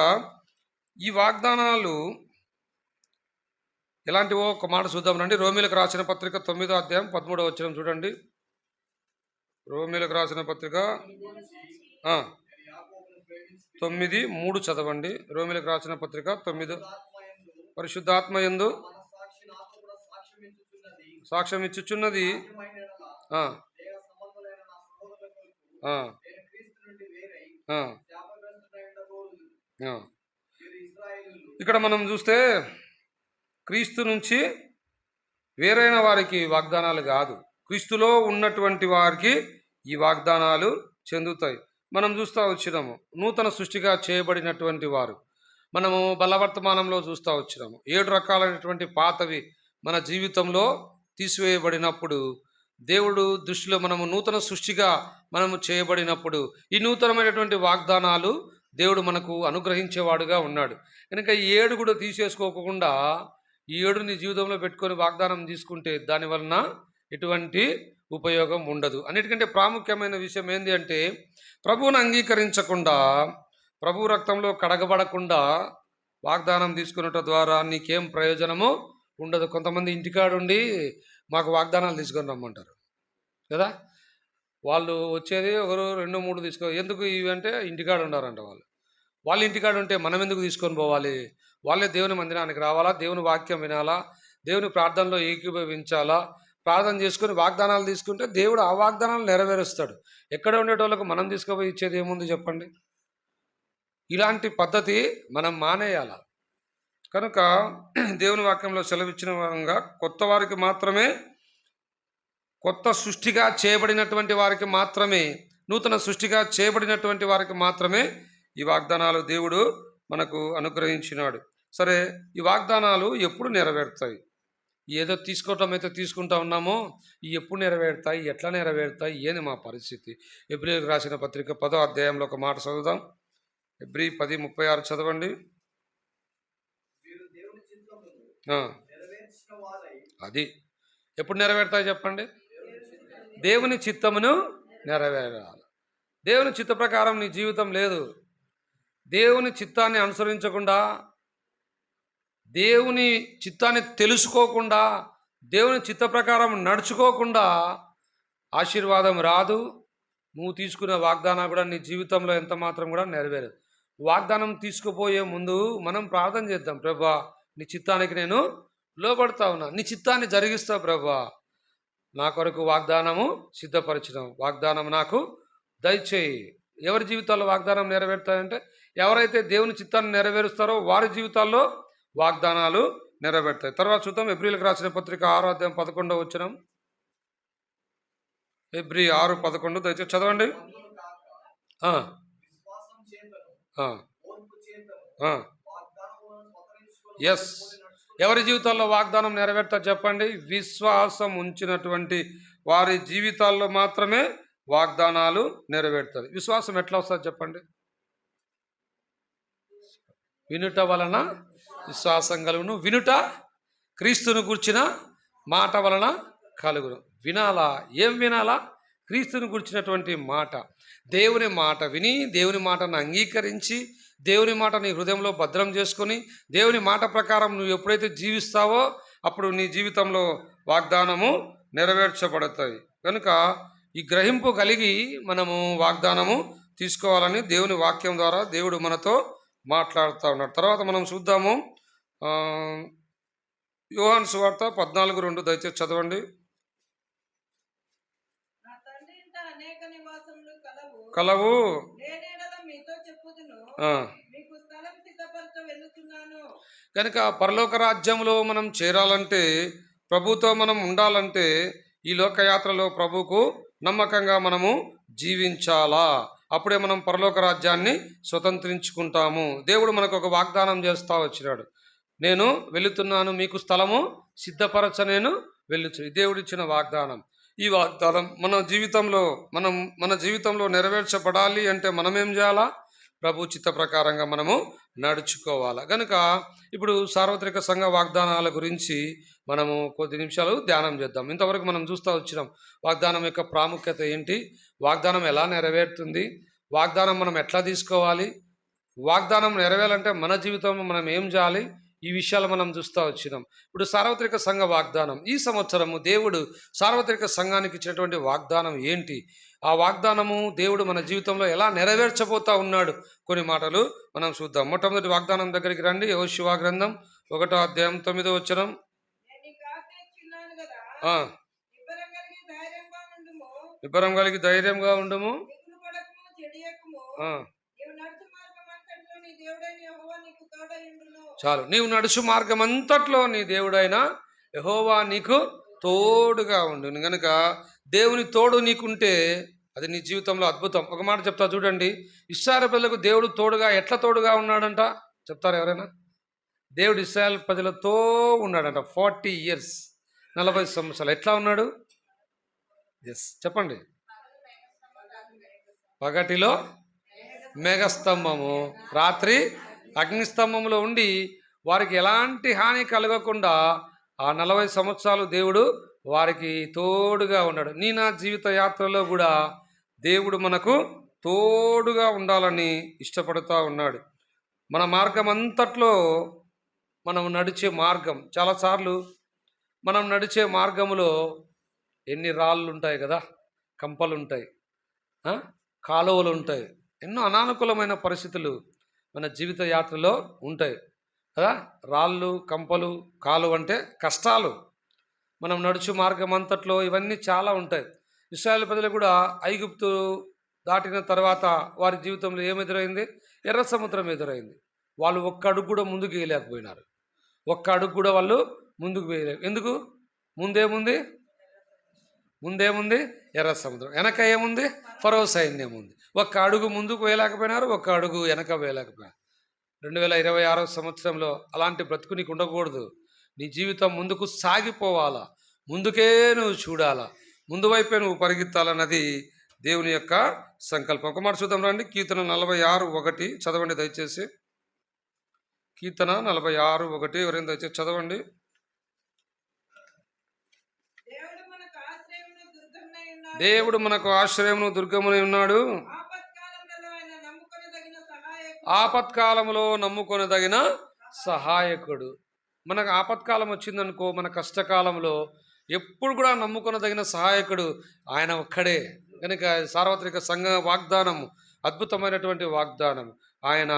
ఈ వాగ్దానాలు ఎలాంటివో ఒక మాట చూద్దాం రండి. రోమీలకు రాసిన పత్రిక 9వ అధ్యాయం 13వ వచనం చూడండి. రోమీలకు రాసిన పత్రిక 9:3 చదవండి. రోమీలకు రాసిన పత్రిక 9. పరిశుద్ధాత్మయందు సాక్ష్యం ఇచ్చుచున్నది ఇక్కడ మనం చూస్తే క్రీస్తు నుంచి వేరైన వారికి వాగ్దానాలు కాదు, క్రీస్తులో ఉన్నటువంటి వారికి ఈ వాగ్దానాలు చెందుతాయి. మనం చూస్తూ వచ్చినాము నూతన సృష్టిగా చేయబడినటువంటి వారు. మనము బలవర్తమానంలో చూస్తూ వచ్చినాము 7 రకాలైనటువంటి పాతవి మన జీవితంలో తీసివేయబడినప్పుడు, దేవుడు దృష్టిలో మనము నూతన సృష్టిగా మనము చేయబడినప్పుడు ఈ నూతనమైనటువంటి వాగ్దానాలు దేవుడు మనకు అనుగ్రహించేవాడుగా ఉన్నాడు. కనుక ఈ 7 కూడా తీసేసుకోకుండా ఈ 7 నీ జీవితంలో పెట్టుకొని వాగ్దానం తీసుకుంటే దానివలన ఎటువంటి ఉపయోగం ఉండదు. అన్నిటికంటే ప్రాముఖ్యమైన విషయం ఏంటి అంటే, ప్రభువును అంగీకరించకుండా, ప్రభు రక్తంలో కడగబడకుండా వాగ్దానం తీసుకున్నట ద్వారా నీకేం ప్రయోజనము ఉండదు. కొంతమంది ఇంటికాడుండి మాకు వాగ్దానాలు తీసుకొని రమ్మంటారు కదా. వాళ్ళు వచ్చేది ఒకరు 2-3 తీసుకో, ఎందుకు ఇవి అంటే ఇంటికాడు ఉండారంట. వాళ్ళ ఇంటికాడు ఉంటే మనం ఎందుకు తీసుకొని పోవాలి? వాళ్ళే దేవుని మందిరానికి రావాలా, దేవుని వాక్యం వినాలా, దేవుని ప్రార్థనలో ఏకీభవించాలా, ప్రార్థన చేసుకొని వాగ్దానాలు తీసుకుంటే దేవుడు ఆ వాగ్దానాలు నెరవేరుస్తాడు. ఎక్కడ ఉండేటోళ్ళకు మనం తీసుకుపోయి ఇచ్చేది ఏముంది చెప్పండి? ఇలాంటి పద్ధతి మనం మానేయాల. కనుక దేవుని వాక్యంలో సెలవిచ్చిన విధంగా కొత్త వారికి మాత్రమే, కొత్త సృష్టిగా చేయబడినటువంటి వారికి మాత్రమే, నూతన సృష్టిగా చేయబడినటువంటి వారికి మాత్రమే ఈ వాగ్దానాలు దేవుడు మనకు అనుగ్రహించినాడు. సరే, ఈ వాగ్దానాలు ఎప్పుడు నెరవేరుతాయి? ఏదో తీసుకోవటం అయితే తీసుకుంటా ఉన్నామో ఈ ఎప్పుడు నెరవేరుతాయి, ఎట్లా నెరవేరుతాయి, ఏంది మా పరిస్థితి? ఎబ్రీయులకు రాసిన పత్రిక 10వ అధ్యాయంలో ఒక మాట చదువుదాం. ఎబ్రీ 10:36 చదవండి. అది ఎప్పుడు నెరవేరుతాయి చెప్పండి? దేవుని చిత్తమును నెరవేరాలి. దేవుని చిత్త ప్రకారం నీ జీవితం లేదు. దేవుని చిత్తాన్ని అనుసరించకుండా, దేవుని చిత్తాన్ని తెలుసుకోకుండా, దేవుని చిత్త ప్రకారం నడుచుకోకుండా ఆశీర్వాదం రాదు. నువ్వు తీసుకున్న వాగ్దానం కూడా నీ జీవితంలో ఎంత మాత్రం కూడా నెరవేరదు. వాగ్దానం తీసుకుపోయే ముందు మనం ప్రార్థన చేద్దాం. ప్రభా, నీ చిత్తానికి నేను లోబడతా ఉన్నా, నీ చిత్తాన్ని జరిగిస్తా ప్రభా, నా కొరకు వాగ్దానము సిద్ధపరచడం, వాగ్దానం నాకు దయచేయి. ఎవరి జీవితాల్లో వాగ్దానం నెరవేరుతాయంటే, ఎవరైతే దేవుని చిత్తాన్ని నెరవేరుస్తారో వారి జీవితాల్లో వాగ్దానాలు నెరవేరుతాయి. తర్వాత చూద్దాం. ఎబ్రీయులకు రాసిన పత్రిక 6వ అధ్యాయం 11వ వచనం. ఎబ్రీ 6:11 దయచేసి చదవండి. ఎస్, ఎవరి జీవితాల్లో వాగ్దానం నెరవేరుతారు చెప్పండి? విశ్వాసం ఉంచినటువంటి వారి జీవితాల్లో మాత్రమే వాగ్దానాలు నెరవేరుతుంది. విశ్వాసం ఎట్లా వస్తుంది చెప్పండి? వినుట వలన విశ్వాసం కలుగును, వినుట క్రీస్తును గూర్చిన మాట వలన కలుగును. వినాలా? ఏం వినాలా? క్రీస్తుని గురించినటువంటి మాట. దేవుని మాట విని, దేవుని మాటను అంగీకరించి, దేవుని మాట నీ హృదయంలో భద్రం చేసుకొని, దేవుని మాట ప్రకారం నువ్వు ఎప్పుడైతే జీవిస్తావో అప్పుడు నీ జీవితంలో వాగ్దానము నెరవేర్చబడతాయి. కనుక ఈ గ్రహింపు కలిగి మనము వాగ్దానము తీసుకోవాలని దేవుని వాక్యం ద్వారా దేవుడు మనతో మాట్లాడుతూ ఉన్నాడు. తర్వాత మనం చూద్దాము యోహాను సువార్త 14:2 దయచేసి చదవండి. కలవు కనుక పరలోక రాజ్యంలో మనం చేరాలంటే, ప్రభుతో మనం ఉండాలంటే, ఈ లోకయాత్రలో ప్రభుకు నమ్మకంగా మనము జీవించాలా. అప్పుడే మనం పరలోక రాజ్యాన్ని స్వతంత్రించుకుంటాము. దేవుడు మనకు ఒక వాగ్దానం చేస్తా వచ్చినాడు. నేను వెళుతున్నాను, మీకు స్థలము సిద్ధపరచ నేను వెళ్ళుచు. దేవుడిచ్చిన వాగ్దానం. ఈ వాగ్దానం మన జీవితంలో నెరవేర్చబడాలి అంటే మనం ఏం చేయాలా? ప్రభు చిత్త ప్రకారంగా మనము నడుచుకోవాలా. కనుక ఇప్పుడు సార్వత్రిక సంఘ వాగ్దానాల గురించి మనము కొద్ది నిమిషాలు ధ్యానం చేద్దాం. ఇంతవరకు మనం చూస్తూ వచ్చినాం వాగ్దానం యొక్క ప్రాముఖ్యత ఏంటి, వాగ్దానం ఎలా నెరవేరుతుంది, వాగ్దానం మనం ఎట్లా తీసుకోవాలి, వాగ్దానం నెరవేరాలంటే మన జీవితంలో మనం ఏం చేయాలి, ఈ విషయాలు మనం చూస్తూ వచ్చినాం. ఇప్పుడు సార్వత్రిక సంఘ వాగ్దానం, ఈ సంవత్సరము దేవుడు సార్వత్రిక సంఘానికి ఇచ్చినటువంటి వాగ్దానం ఏంటి, ఆ వాగ్దానము దేవుడు మన జీవితంలో ఎలా నెరవేర్చబోతా ఉన్నాడు, కొన్ని మాటలు మనం చూద్దాం. మొట్టమొదటి వాగ్దానం దగ్గరికి రండి. యెహోషువ గ్రంథం 1వ అధ్యాయం 9వ వచనం. నిబ్బరం కలిగి ధైర్యంగా ఉండుము. చాలు. నీవు నడుచు మార్గం అంతట్లో నీ దేవుడైన యెహోవా నీకు తోడుగా ఉండును. కనుక దేవుని తోడు నీకుంటే అది నీ జీవితంలో అద్భుతం. ఒక మాట చెప్తా చూడండి. ఇశ్రాయేలు ప్రజలకు దేవుడు తోడుగా ఎట్లా తోడుగా ఉన్నాడంట చెప్తారు ఎవరైనా? దేవుడు ఇశ్రాయేలు ప్రజలతో ఉన్నాడంట 40 years, 40 సంవత్సరాలు. ఎట్లా ఉన్నాడు? ఎస్ చెప్పండి. పగటిలో మేఘస్తంభము, రాత్రి అగ్నిస్తంభంలో ఉండి వారికి ఎలాంటి హాని కలగకుండా ఆ 40 సంవత్సరాలు దేవుడు వారికి తోడుగా ఉన్నాడు. నా జీవిత యాత్రలో కూడా దేవుడు మనకు తోడుగా ఉండాలని ఇష్టపడుతూ ఉన్నాడు. మన మార్గం అంతట్లో మనం నడిచే మార్గం, చాలాసార్లు మనం నడిచే మార్గంలో ఎన్ని రాళ్ళు ఉంటాయి కదా, కంపలు ఉంటాయి, కాలువలు ఉంటాయి, ఎన్నో అనానుకూలమైన పరిస్థితులు మన జీవిత యాత్రలో ఉంటాయి కదా. రాళ్ళు, కంపలు, కాలువ అంటే కష్టాలు. మనం నడుచు మార్గం అంతట్లో ఇవన్నీ చాలా ఉంటాయి. ఇశ్రాయేలు ప్రజలు కూడా ఐగుప్తు దాటిన తర్వాత వారి జీవితంలో ఏం ఎదురైంది? ఎర్ర సముద్రం ఎదురైంది. వాళ్ళు ఒక్క అడుగు కూడా ముందుకు వేయలేకపోయినారు. ఒక్క అడుగు కూడా వాళ్ళు ముందుకు వేయలేరు. ఎందుకు? ముందేముంది ఎర్ర సముద్రం, వెనక ఏముంది? ఫరో సైన్యం ఉంది. ఒక్క అడుగు ముందుకు వేయలేకపోయినారు, ఒక్క అడుగు వెనక వేయలేకపోయినారు. 2026వ సంవత్సరంలో అలాంటి బ్రతుకు నీకు ఉండకూడదు. నీ జీవితం ముందుకు సాగిపోవాలా, ముందుకే నువ్వు చూడాలా, ముందు వైపే నువ్వు పరిగెత్తాలన్నది దేవుని యొక్క సంకల్పం. ఒక మాట చూద్దాం రండి. కీర్తన 46:1 చదవండి దయచేసి. కీర్తన 46:1 ఎవరైనా దయచేసి చదవండి. దేవుడు మనకు ఆశ్రయమును దుర్గమునై ఉన్నాడు. ఆపత్కాలంలో నమ్ముకొనదగిన సహాయకుడు. మనకు ఆపత్కాలం వచ్చిందనుకో, మన కష్టకాలంలో ఎప్పుడు కూడా నమ్ముకొనదగిన సహాయకుడు ఆయన ఒక్కడే. కనుక సార్వత్రిక సంఘ వాగ్దానం అద్భుతమైనటువంటి వాగ్దానం. ఆయన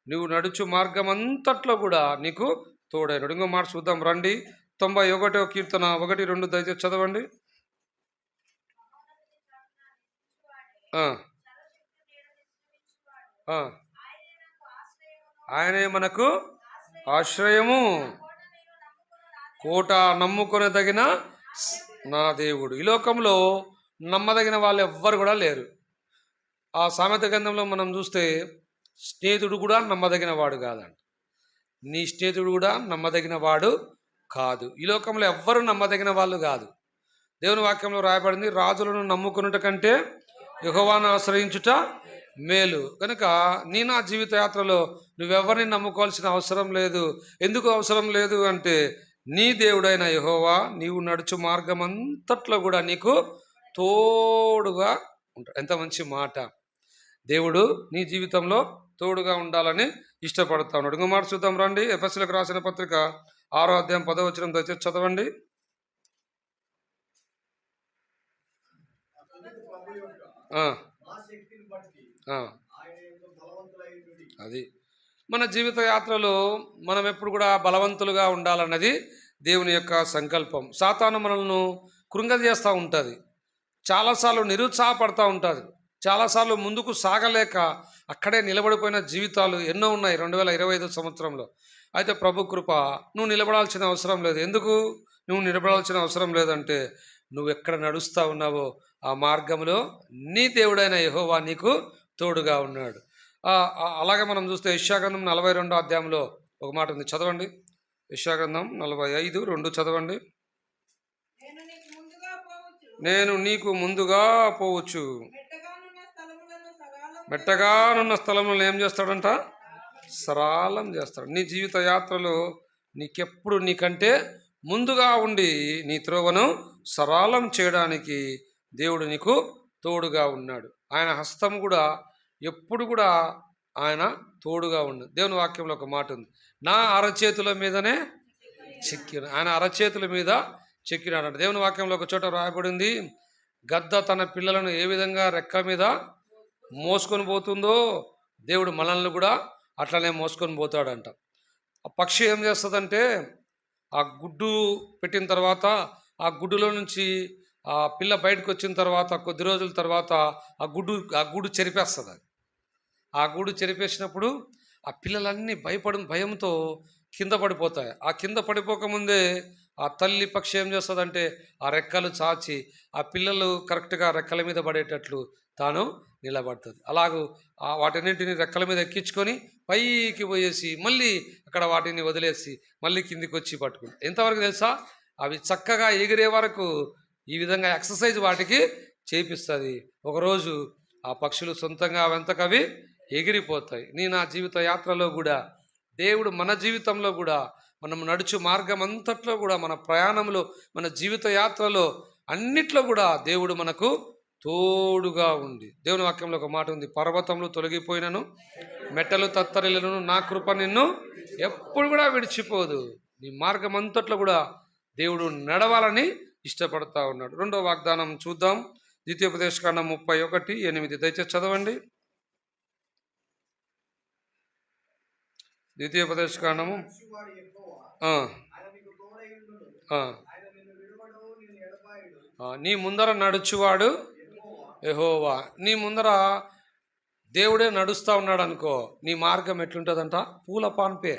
నువ్వు నడుచు మార్గం అంతట్లో కూడా నీకు తోడైనడు. ఇంకో మాట చూద్దాం రండి. 91వ కీర్తన 1-2 దయచేసి చదవండి. ఆయనే మనకు ఆశ్రయము, కోట, నమ్ముకొనదగిన నా దేవుడు. ఈ లోకంలో నమ్మదగిన వాళ్ళు ఎవ్వరు కూడా లేరు. ఆ సామెత గ్రంథంలో మనం చూస్తే స్నేహితుడు కూడా నమ్మదగిన వాడు కాదంట. నీ స్నేహితుడు కూడా నమ్మదగిన వాడు కాదు. ఈ లోకంలో ఎవ్వరు నమ్మదగిన వాళ్ళు కాదు. దేవుని వాక్యంలో రాయబడింది, రాజులను నమ్ముకున్నట కంటే యెహోవాను ఆశ్రయించుట మేలు. కనుక నా జీవిత యాత్రలో నువ్వెవరిని నమ్ముకోవాల్సిన అవసరం లేదు. ఎందుకు అవసరం లేదు అంటే, నీ దేవుడైన యెహోవా నీవు నడుచు మార్గం అంతట్లో కూడా నీకు తోడుగా ఉంటాడు. ఎంత మంచి మాట! దేవుడు నీ జీవితంలో తోడుగా ఉండాలని ఇష్టపడతా ఉన్నాడు. ఇంకో మాట చూద్దాం రండి. ఎఫెసీయులకు రాసిన పత్రిక 6వ అధ్యాయం 10వ వచనం దయచేసి చదవండి. అది మన జీవిత యాత్రలో మనం ఎప్పుడు కూడా బలవంతులుగా ఉండాలన్నది దేవుని యొక్క సంకల్పం. సాతాను మనల్ని కృంగజేస్తూ ఉంటుంది, చాలాసార్లు నిరుత్సాహపడతా ఉంటుంది, చాలాసార్లు ముందుకు సాగలేక అక్కడే నిలబడిపోయిన జీవితాలు ఎన్నో ఉన్నాయి 2025 సంవత్సరంలో. అయితే ప్రభు కృప, నువ్వు నిలబడాల్సిన అవసరం లేదు. ఎందుకు నువ్వు నిలబడాల్సిన అవసరం లేదంటే, నువ్వు ఎక్కడ నడుస్తూ ఉన్నావో ఆ మార్గంలో నీ దేవుడైన యెహోవా నీకు తోడుగా ఉన్నాడు. అలాగే మనం చూస్తే యెషయా-గ్రంథం 42వ అధ్యాయంలో ఒక మాట ఉంది, చదవండి. యెషయా-గ్రంథం 45:2 చదవండి. నేను నీకు ముందుగా పోవచ్చు, మెట్టగానున్న స్థలములను ఏం చేస్తాడంట? సరళం చేస్తాడు. నీ జీవిత యాత్రలో నీకెప్పుడు నీకంటే ముందుగా ఉండి నీ త్రోవను సరళం చేయడానికి దేవుడు నీకు తోడుగా ఉన్నాడు. ఆయన హస్తం కూడా ఎప్పుడు కూడా ఆయన తోడుగా ఉన్నాడు. దేవుని వాక్యంలో ఒక మాట ఉంది, నా అరచేతుల మీదనే చెక్కిన, ఆయన అరచేతుల మీద చెక్కినాడు. దేవుని వాక్యంలో ఒక చోట రాయబడింది, గద్ద తన పిల్లలను ఏ విధంగా రెక్క మీద మోసుకొని పోతుందో దేవుడు మనల్ని కూడా అట్లనే మోసుకొని పోతాడంట. ఆ పక్షి ఏం చేస్తుందంటే, ఆ గుడ్డు పెట్టిన తర్వాత ఆ గుడ్డులో నుంచి ఆ పిల్ల బయటకు వచ్చిన తర్వాత కొద్ది రోజుల తర్వాత ఆ గూడు చెరిపేస్తుంది. ఆ గూడు చెరిపేసినప్పుడు ఆ పిల్లలన్నీ భయంతో కింద పడిపోతాయి. ఆ కింద పడిపోకముందే ఆ తల్లి పక్షి ఏం చేస్తుందంటే, ఆ రెక్కలు చాచి ఆ పిల్లలు కరెక్ట్గా రెక్కల మీద పడేటట్లు తాను నిలబడుతుంది. అలాగూ వాటన్నింటిని రెక్కల మీద ఎక్కించుకొని పైకి పోయేసి మళ్ళీ అక్కడ వాటిని వదిలేసి మళ్ళీ కిందికి వచ్చి పట్టుకుంటాయి. ఎంతవరకు తెలుసా? అవి చక్కగా ఎగిరే వరకు ఈ విధంగా ఎక్సర్సైజ్ వాటికి చేపిస్తుంది. ఒకరోజు ఆ పక్షులు సొంతంగా వెంతకవి ఎగిరిపోతాయి. నా జీవిత యాత్రలో కూడా దేవుడు మన జీవితంలో కూడా మనం నడుచు మార్గం అంతట్లో కూడా మన ప్రయాణంలో మన జీవిత యాత్రలో అన్నిట్లో కూడా దేవుడు మనకు తోడుగా ఉంది. దేవుని వాక్యంలో ఒక మాట ఉంది, పర్వతములు తొలగిపోయినను మెట్టలు తత్తరిల్లును నా కృప నిన్ను ఎప్పుడు కూడా విడిచిపోదు. నీ మార్గం అంతట్లో కూడా దేవుడు నడవాలని ఇష్టపడతా ఉన్నాడు. రెండో వాగ్దానం చూద్దాం. ద్వితీయోపదేశకాండం 31:8 దయచేసి చదవండి. ద్వితీయోపదేశకాండము నీ ముందర నడుచువాడు యెహోవా. నీ ముందర దేవుడే నడుస్తూ ఉన్నాడు అనుకో, నీ మార్గం ఎట్లుంటుందంట? పూల పాన్పే.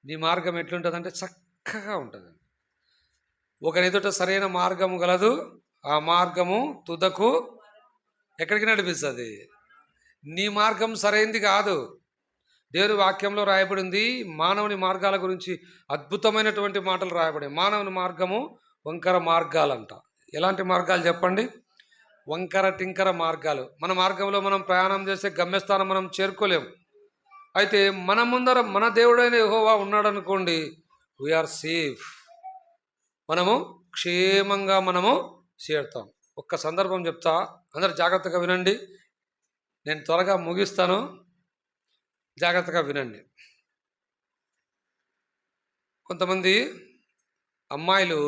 నీ మార్గం ఎట్లుంటుందంటే చక్కగా ఉంటుంది. ఒకరి ఎదుట సరైన మార్గము గలదు, ఆ మార్గము తుదకు ఎక్కడికి నడిపిస్తుంది? నీ మార్గం సరైనది కాదు. దేవుని వాక్యంలో రాయబడింది, మానవుని మార్గాల గురించి అద్భుతమైనటువంటి మాటలు రాయబడి. మానవుని మార్గము వంకర మార్గాలంట. ఎలాంటి మార్గాలు చెప్పండి? వంకర టింకర మార్గాలు. మన మార్గంలో మనం ప్రయాణం చేసే గమ్యస్థానం మనం చేరుకోలేము. అయితే మన ముందర మన దేవుడైన యెహోవా ఉన్నాడు అనుకోండి, వీఆర్ సేఫ్. మనము క్షేమంగా చేరుతాం. ఒక్క సందర్భం చెప్తా, అందరు జాగ్రత్తగా వినండి. నేను త్వరగా ముగిస్తాను, జాగ్రత్తగా వినండి. కొంతమంది అమ్మాయిలు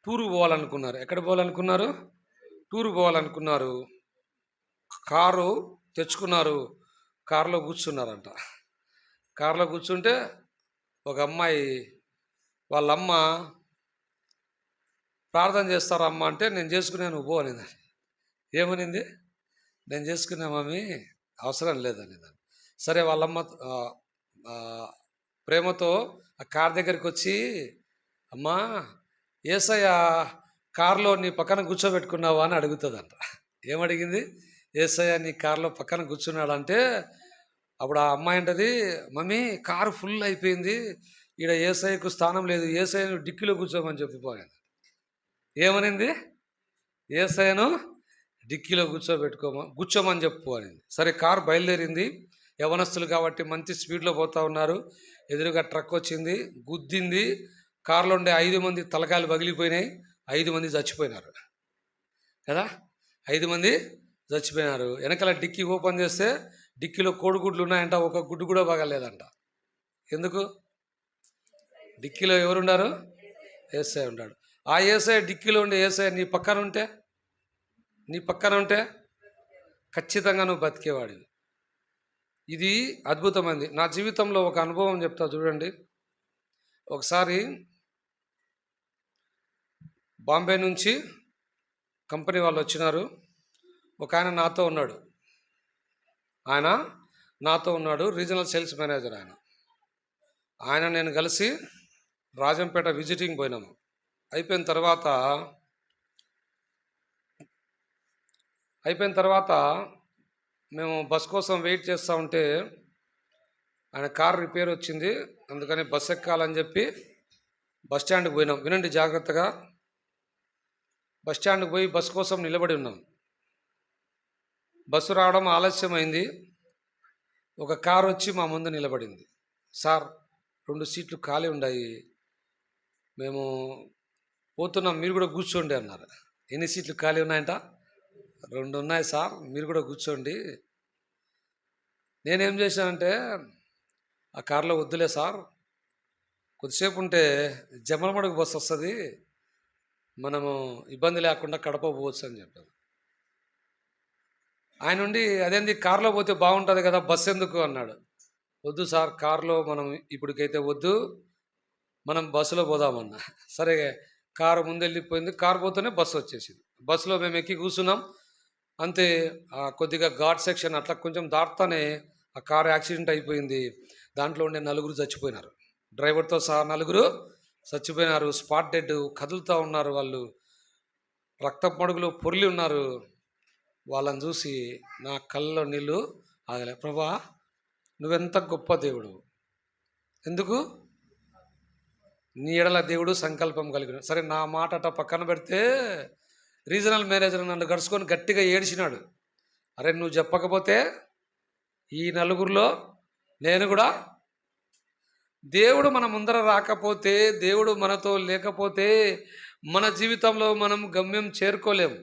టూరు పోవాలనుకున్నారు. ఎక్కడ పోవాలనుకున్నారు? టూరు పోవాలనుకున్నారు. కారు తెచ్చుకున్నారు, కారులో కూర్చున్నారంట. కారులో కూర్చుంటే ఒక అమ్మాయి వాళ్ళమ్మ ప్రార్థన చేస్తారా అమ్మ అంటే, నేను చేసుకునే నువ్వు పో అనేదాన్ని. ఏమనింది? నేను చేసుకునే మమ్మీ, అవసరం లేదనేదాన్ని. సరే, వాళ్ళమ్మ ప్రేమతో ఆ కార్ దగ్గరికి వచ్చి, అమ్మా యేసయ్య కారులో నీ పక్కన కూర్చోబెట్టుకున్నావా అని అడుగుతుందంట. ఏమడిగింది? యేసయ్య నీ కారులో పక్కన కూర్చున్నాడంటే, అప్పుడు ఆ అమ్మాయి అంటది, మమ్మీ కారు ఫుల్ అయిపోయింది, ఈడ యేసయ్యకు స్థానం లేదు, యేసయ్యను డిక్కీలో కూర్చోమని చెప్పిపోయాను. ఏమనింది? యేసయ్యను డిక్కీలో కూర్చోమని చెప్పు అనింది. సరే, కారు బయలుదేరింది. యవనస్తులు కాబట్టి మంచి స్పీడ్లో పోతూ ఉన్నారు. ఎదురుగా ట్రక్ వచ్చింది, గుద్దింది. కారులో ఉండే 5 మంది తలకాయలు పగిలిపోయినాయి, 5 మంది చచ్చిపోయినారు. కదా, 5 మంది చచ్చిపోయినారు. వెనకాల డిక్కీ ఓపెన్ చేస్తే డిక్కీలో కోడిగుడ్లు ఉన్నాయంట, ఒక గుడ్డు కూడా బాగలేదంట. ఎందుకు? డిక్కీలో ఎవరున్నారు? యేసయ్య ఉన్నాడు. ఆ యేసయ్య డిక్కీలో ఉండే యేసయ్య నీ పక్కన ఉంటే ఖచ్చితంగా నువ్వు బతికేవాడివి. ఇది అద్భుతమైంది. నా జీవితంలో ఒక అనుభవం చెప్తా చూడండి. ఒకసారి బాంబే నుంచి కంపెనీ వాళ్ళు వచ్చినారు. ఒక ఆయన నాతో ఉన్నాడు, రీజనల్ సేల్స్ మేనేజర్. ఆయన నేను కలిసి రాజంపేట విజిటింగ్ పోయినాము. అయిపోయిన తర్వాత మేము బస్ కోసం వెయిట్ చేస్తూ ఉంటే ఆయన కార్ రిపేర్ వచ్చింది, అందుకని బస్ ఎక్కాలని చెప్పి బస్ స్టాండ్కి పోయినాం. వినండి జాగ్రత్తగా. బస్ స్టాండ్కి పోయి బస్ కోసం నిలబడి ఉన్నాం. బస్సు రావడం ఆలస్యమైంది. ఒక కారు వచ్చి మా ముందు నిలబడింది. సార్ 2 సీట్లు ఖాళీ ఉన్నాయి, మేము పోతున్నాం, మీరు కూడా కూర్చోండి అన్నారు. ఎన్ని సీట్లు ఖాళీ ఉన్నాయంట? 2 ఉన్నాయి సార్, మీరు కూడా కూర్చోండి. నేనేం చేశానంటే, ఆ కారులో వద్దులే సార్, కొద్దిసేపు ఉంటే జమ్మలమడుగు బస్సు వస్తుంది, మనము ఇబ్బంది లేకుండా కడప పోవచ్చు అని చెప్పాను. ఆయన ఉండి అదేంది కారులో పోతే బాగుంటుంది కదా, బస్సు ఎందుకు అన్నాడు. వద్దు సార్, కారులో మనం ఇప్పటికైతే వద్దు, మనం బస్సులో పోదామన్నా. సరే, కారు ముందెళ్ళిపోయింది. కారు పోతేనే బస్సు వచ్చేసింది. బస్సులో మేము ఎక్కి కూర్చున్నాం. అంతే, కొద్దిగా ఘాట్ సెక్షన్ అట్లా కొంచెం దాటుతానే ఆ కారు యాక్సిడెంట్ అయిపోయింది. దాంట్లో ఉండే 4 చచ్చిపోయినారు. డ్రైవర్తో సహా 4 చచ్చిపోయినారు. స్పాట్ డెడ్, కదులుతూ ఉన్నారు వాళ్ళు, రక్తపు మడుగులు పొర్లి ఉన్నారు. వాళ్ళని చూసి నా కళ్ళలో నీళ్ళు ఆగలే. ప్రభా, నువ్వెంత గొప్ప దేవుడు, ఎందుకు నీ ఎడల దేవుడు సంకల్పం కలిగిన. సరే, నా మాట అట్ట పక్కన పెడితే రీజనల్ మేనేజర్ నన్ను గడుచుకొని గట్టిగా ఏడ్చినాడు. అరే, నువ్వు చెప్పకపోతే ఈ 4 నేను కూడా, దేవుడు మన ముందర రాకపోతే, దేవుడు మనతో లేకపోతే మన జీవితంలో మనం గమ్యం చేరుకోలేము.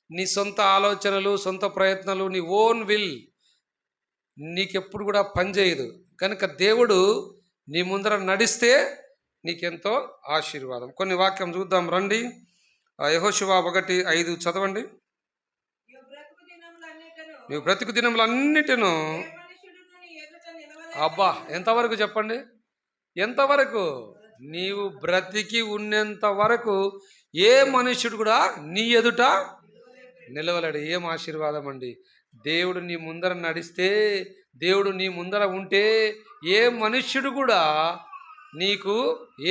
నీ సొంత ఆలోచనలు, సొంత ప్రయత్నాలు, నీ ఓన్ విల్ నీకెప్పుడు కూడా పనిచేయదు. కనుక దేవుడు నీ ముందర నడిస్తే నీకెంతో ఆశీర్వాదం. కొన్ని వాక్యం చూద్దాం రండి. యెహోషువ 1:5 చదవండి. నీవు బ్రతుకు దినములన్నిటిను. అబ్బా, ఎంతవరకు చెప్పండి? ఎంతవరకు? నీవు బ్రతికి ఉన్నంత వరకు ఏ మనుష్యుడు కూడా నీ ఎదుట నిలవలేడు. ఏం ఆశీర్వాదం అండి! దేవుడు నీ ముందర నడిస్తే, దేవుడు నీ ముందర ఉంటే ఏ మనుష్యుడు కూడా నీకు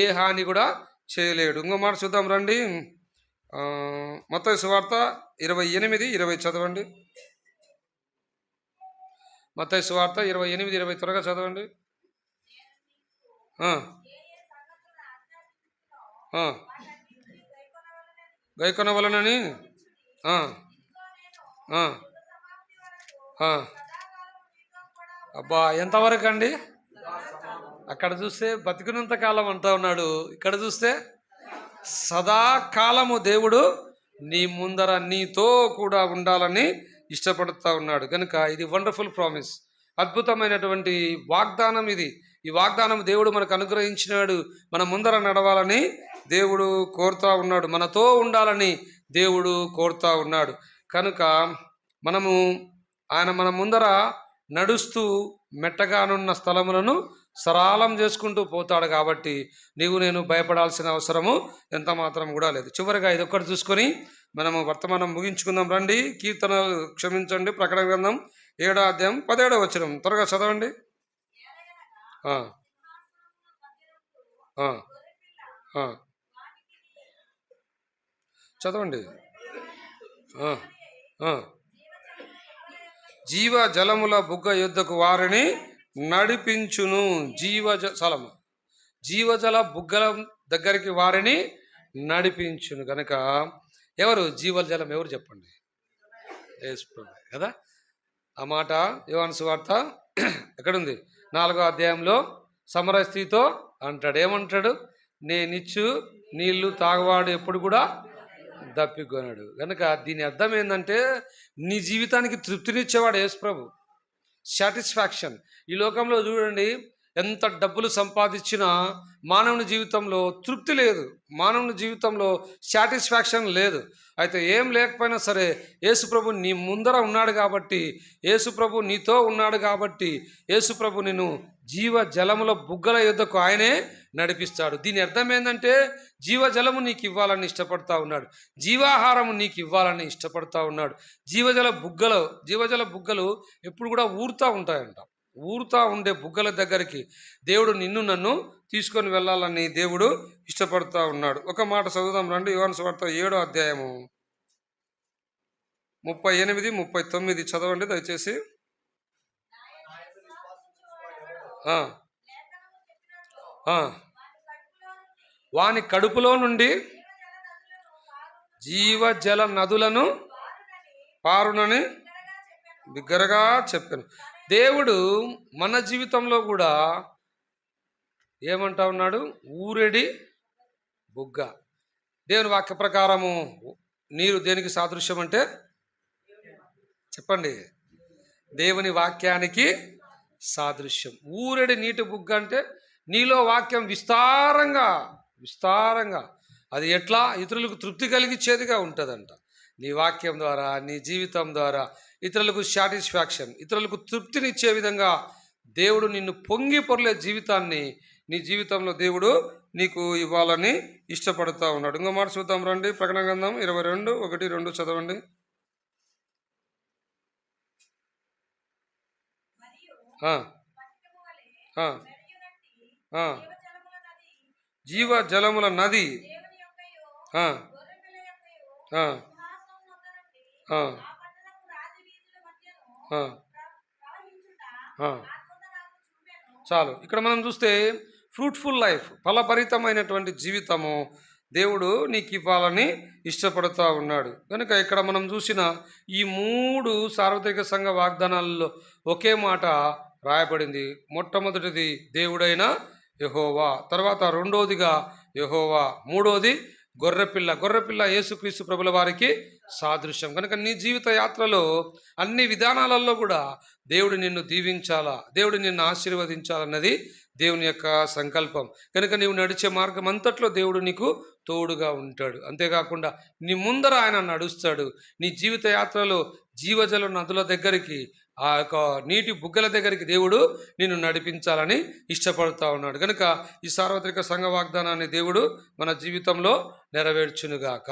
ఏ హాని కూడా చేయలేడు. ఇంకో మాట చూద్దాం రండి. మత్తయి సువార్త 28:20 చదవండి. మత్తయి సువార్త 28:20 త్వరగా చదవండి. గైకొనవలనని. అబ్బా, ఎంతవరకు అండి? అక్కడ చూస్తే బతికినంత కాలం అంటా ఉన్నాడు, ఇక్కడ చూస్తే సదాకాలము దేవుడు నీ ముందర నీతో కూడా ఉండాలని ఇష్టపడుతూ ఉన్నాడు. కనుక ఇది వండర్ఫుల్ ప్రామిస్, అద్భుతమైనటువంటి వాగ్దానం ఇది. ఈ వాగ్దానం దేవుడు మనకు అనుగ్రహించినాడు. మన ముందర నడవాలని దేవుడు కోరుతూ ఉన్నాడు, మనతో ఉండాలని దేవుడు కోరుతూ ఉన్నాడు. కనుక ఆయన మన ముందర నడుస్తూ మెట్టగానున్న స్థలములను సరళం చేసుకుంటూ పోతాడు. కాబట్టి నీవు నేను భయపడాల్సిన అవసరము ఎంత మాత్రం కూడా లేదు. చివరిగా ఇదొక్కటి చూసుకొని మనము వర్తమానం ముగించుకుందాం రండి. కీర్తనలు క్షమించండి, ప్రకటన గ్రంథం 7వ అధ్యాయం 17వ వచనం త్వరగా చదవండి. చదవండి. జీవ జలముల బుగ్గ యుద్ధకు వారిని నడిపించును. జీవజల బుగ్గల దగ్గరికి వారిని నడిపించును. కనుక ఎవరు జీవజలం? ఎవరు చెప్పండి? యేసు ప్రభువే కదా. ఆ మాట యోహాను సువార్త ఎక్కడుంది? 4వ అధ్యాయంలో సమరయ స్త్రీతో అంటాడు. ఏమంటాడు? నేనిచ్చు నీళ్లు తాగవాడు ఎప్పుడు కూడా దప్పికొనడు. కనుక దీని అర్థం ఏంటంటే నీ జీవితానికి తృప్తినిచ్చేవాడు యేసు ప్రభు. సాటిస్ఫాక్షన్. ఈ లోకంలో చూడండి, ఎంత డబ్బులు సంపాదించినా మానవుని జీవితంలో తృప్తి లేదు, మానవుని జీవితంలో సాటిస్ఫాక్షన్ లేదు. అయితే ఏం లేకపోయినా సరే యేసుప్రభు నీ ముందర ఉన్నాడు కాబట్టి, యేసుప్రభు నీతో ఉన్నాడు కాబట్టి, యేసుప్రభు నిన్ను జీవ జలముల బుగ్గల యొద్దకు ఆయనే నడిపిస్తాడు. దీని అర్థం ఏంటంటే జీవజలము నీకు ఇవ్వాలని ఇష్టపడతా ఉన్నాడు, జీవాహారము నీకు ఇవ్వాలని ఇష్టపడతా ఉన్నాడు. జీవజల బుగ్గలు ఎప్పుడు కూడా ఊరుతూ ఉంటాయంట. ఊరుతా ఉండే బుగ్గల దగ్గరికి దేవుడు నిన్ను నన్ను తీసుకొని వెళ్ళాలని దేవుడు ఇష్టపడతా ఉన్నాడు. ఒక మాట చదువుదాం రండి. యోహాను సువార్త 7వ అధ్యాయము 38, 39 చదవండి దయచేసి. వాని కడుపులో నుండి జీవజల నదులను పారునని బిగ్గరగా చెప్పాను. దేవుడు మన జీవితంలో కూడా ఏమంటా ఉన్నాడు? ఊరెడి బుగ్గ. దేవుని వాక్య ప్రకారము నీరు దేనికి సాదృశ్యం అంటే చెప్పండి? దేవుని వాక్యానికి సాదృశ్యం. ఊరెడి నీటి బుగ్గ అంటే నీలో వాక్యం విస్తారంగా అది ఎట్లా ఇతరులకు తృప్తి కలిగించేదిగా ఉంటుందంట. నీ వాక్యం ద్వారా, నీ జీవితం ద్వారా ఇతరులకు సాటిస్ఫాక్షన్, ఇతరులకు తృప్తినిచ్చే విధంగా దేవుడు నిన్ను పొంగి పొర్లే జీవితాన్ని నీ జీవితంలో దేవుడు నీకు ఇవ్వాలని ఇష్టపడుతూ ఉన్నాడు. ఇంకో మాట చూద్దాం రండి. ప్రకటన గ్రంథం 22:1-2 చదవండి. జీవ జలముల నది చాలు. ఇక్కడ మనం చూస్తే ఫ్రూట్ఫుల్ లైఫ్, ఫలభరితమైనటువంటి జీవితము దేవుడు నీకు ఇవ్వాలని ఇష్టపడుతూ ఉన్నాడు. కనుక ఇక్కడ మనం చూసిన ఈ 3 సార్వత్రిక సంఘ వాగ్దానాలలో ఒకే మాట రాయబడింది. మొట్టమొదటిది దేవుడైన యెహోవా, తర్వాత రెండోదిగా యెహోవా, మూడోది గొర్రెపిల్ల యేసుక్రీస్తు ప్రభుల వారికి సాదృశ్యం. కనుక నీ జీవిత యాత్రలో అన్ని విధానాలలో కూడా దేవుడు నిన్ను దీవించాలా, దేవుడు నిన్ను ఆశీర్వదించాలన్నది దేవుని యొక్క సంకల్పం. కనుక నీవు నడిచే మార్గం అంతట్లో దేవుడు నీకు తోడుగా ఉంటాడు. అంతేకాకుండా నీ ముందర ఆయన నడుస్తాడు. నీ జీవిత యాత్రలో జీవజల నదుల దగ్గరికి, ఆ యొక్క నీటి బుగ్గల దగ్గరికి దేవుడు నిన్ను నడిపించాలని ఇష్టపడుతూ ఉన్నాడు. కనుక ఈ సార్వత్రిక సంఘ వాగ్దానాన్ని దేవుడు మన జీవితంలో నెరవేర్చునుగాక.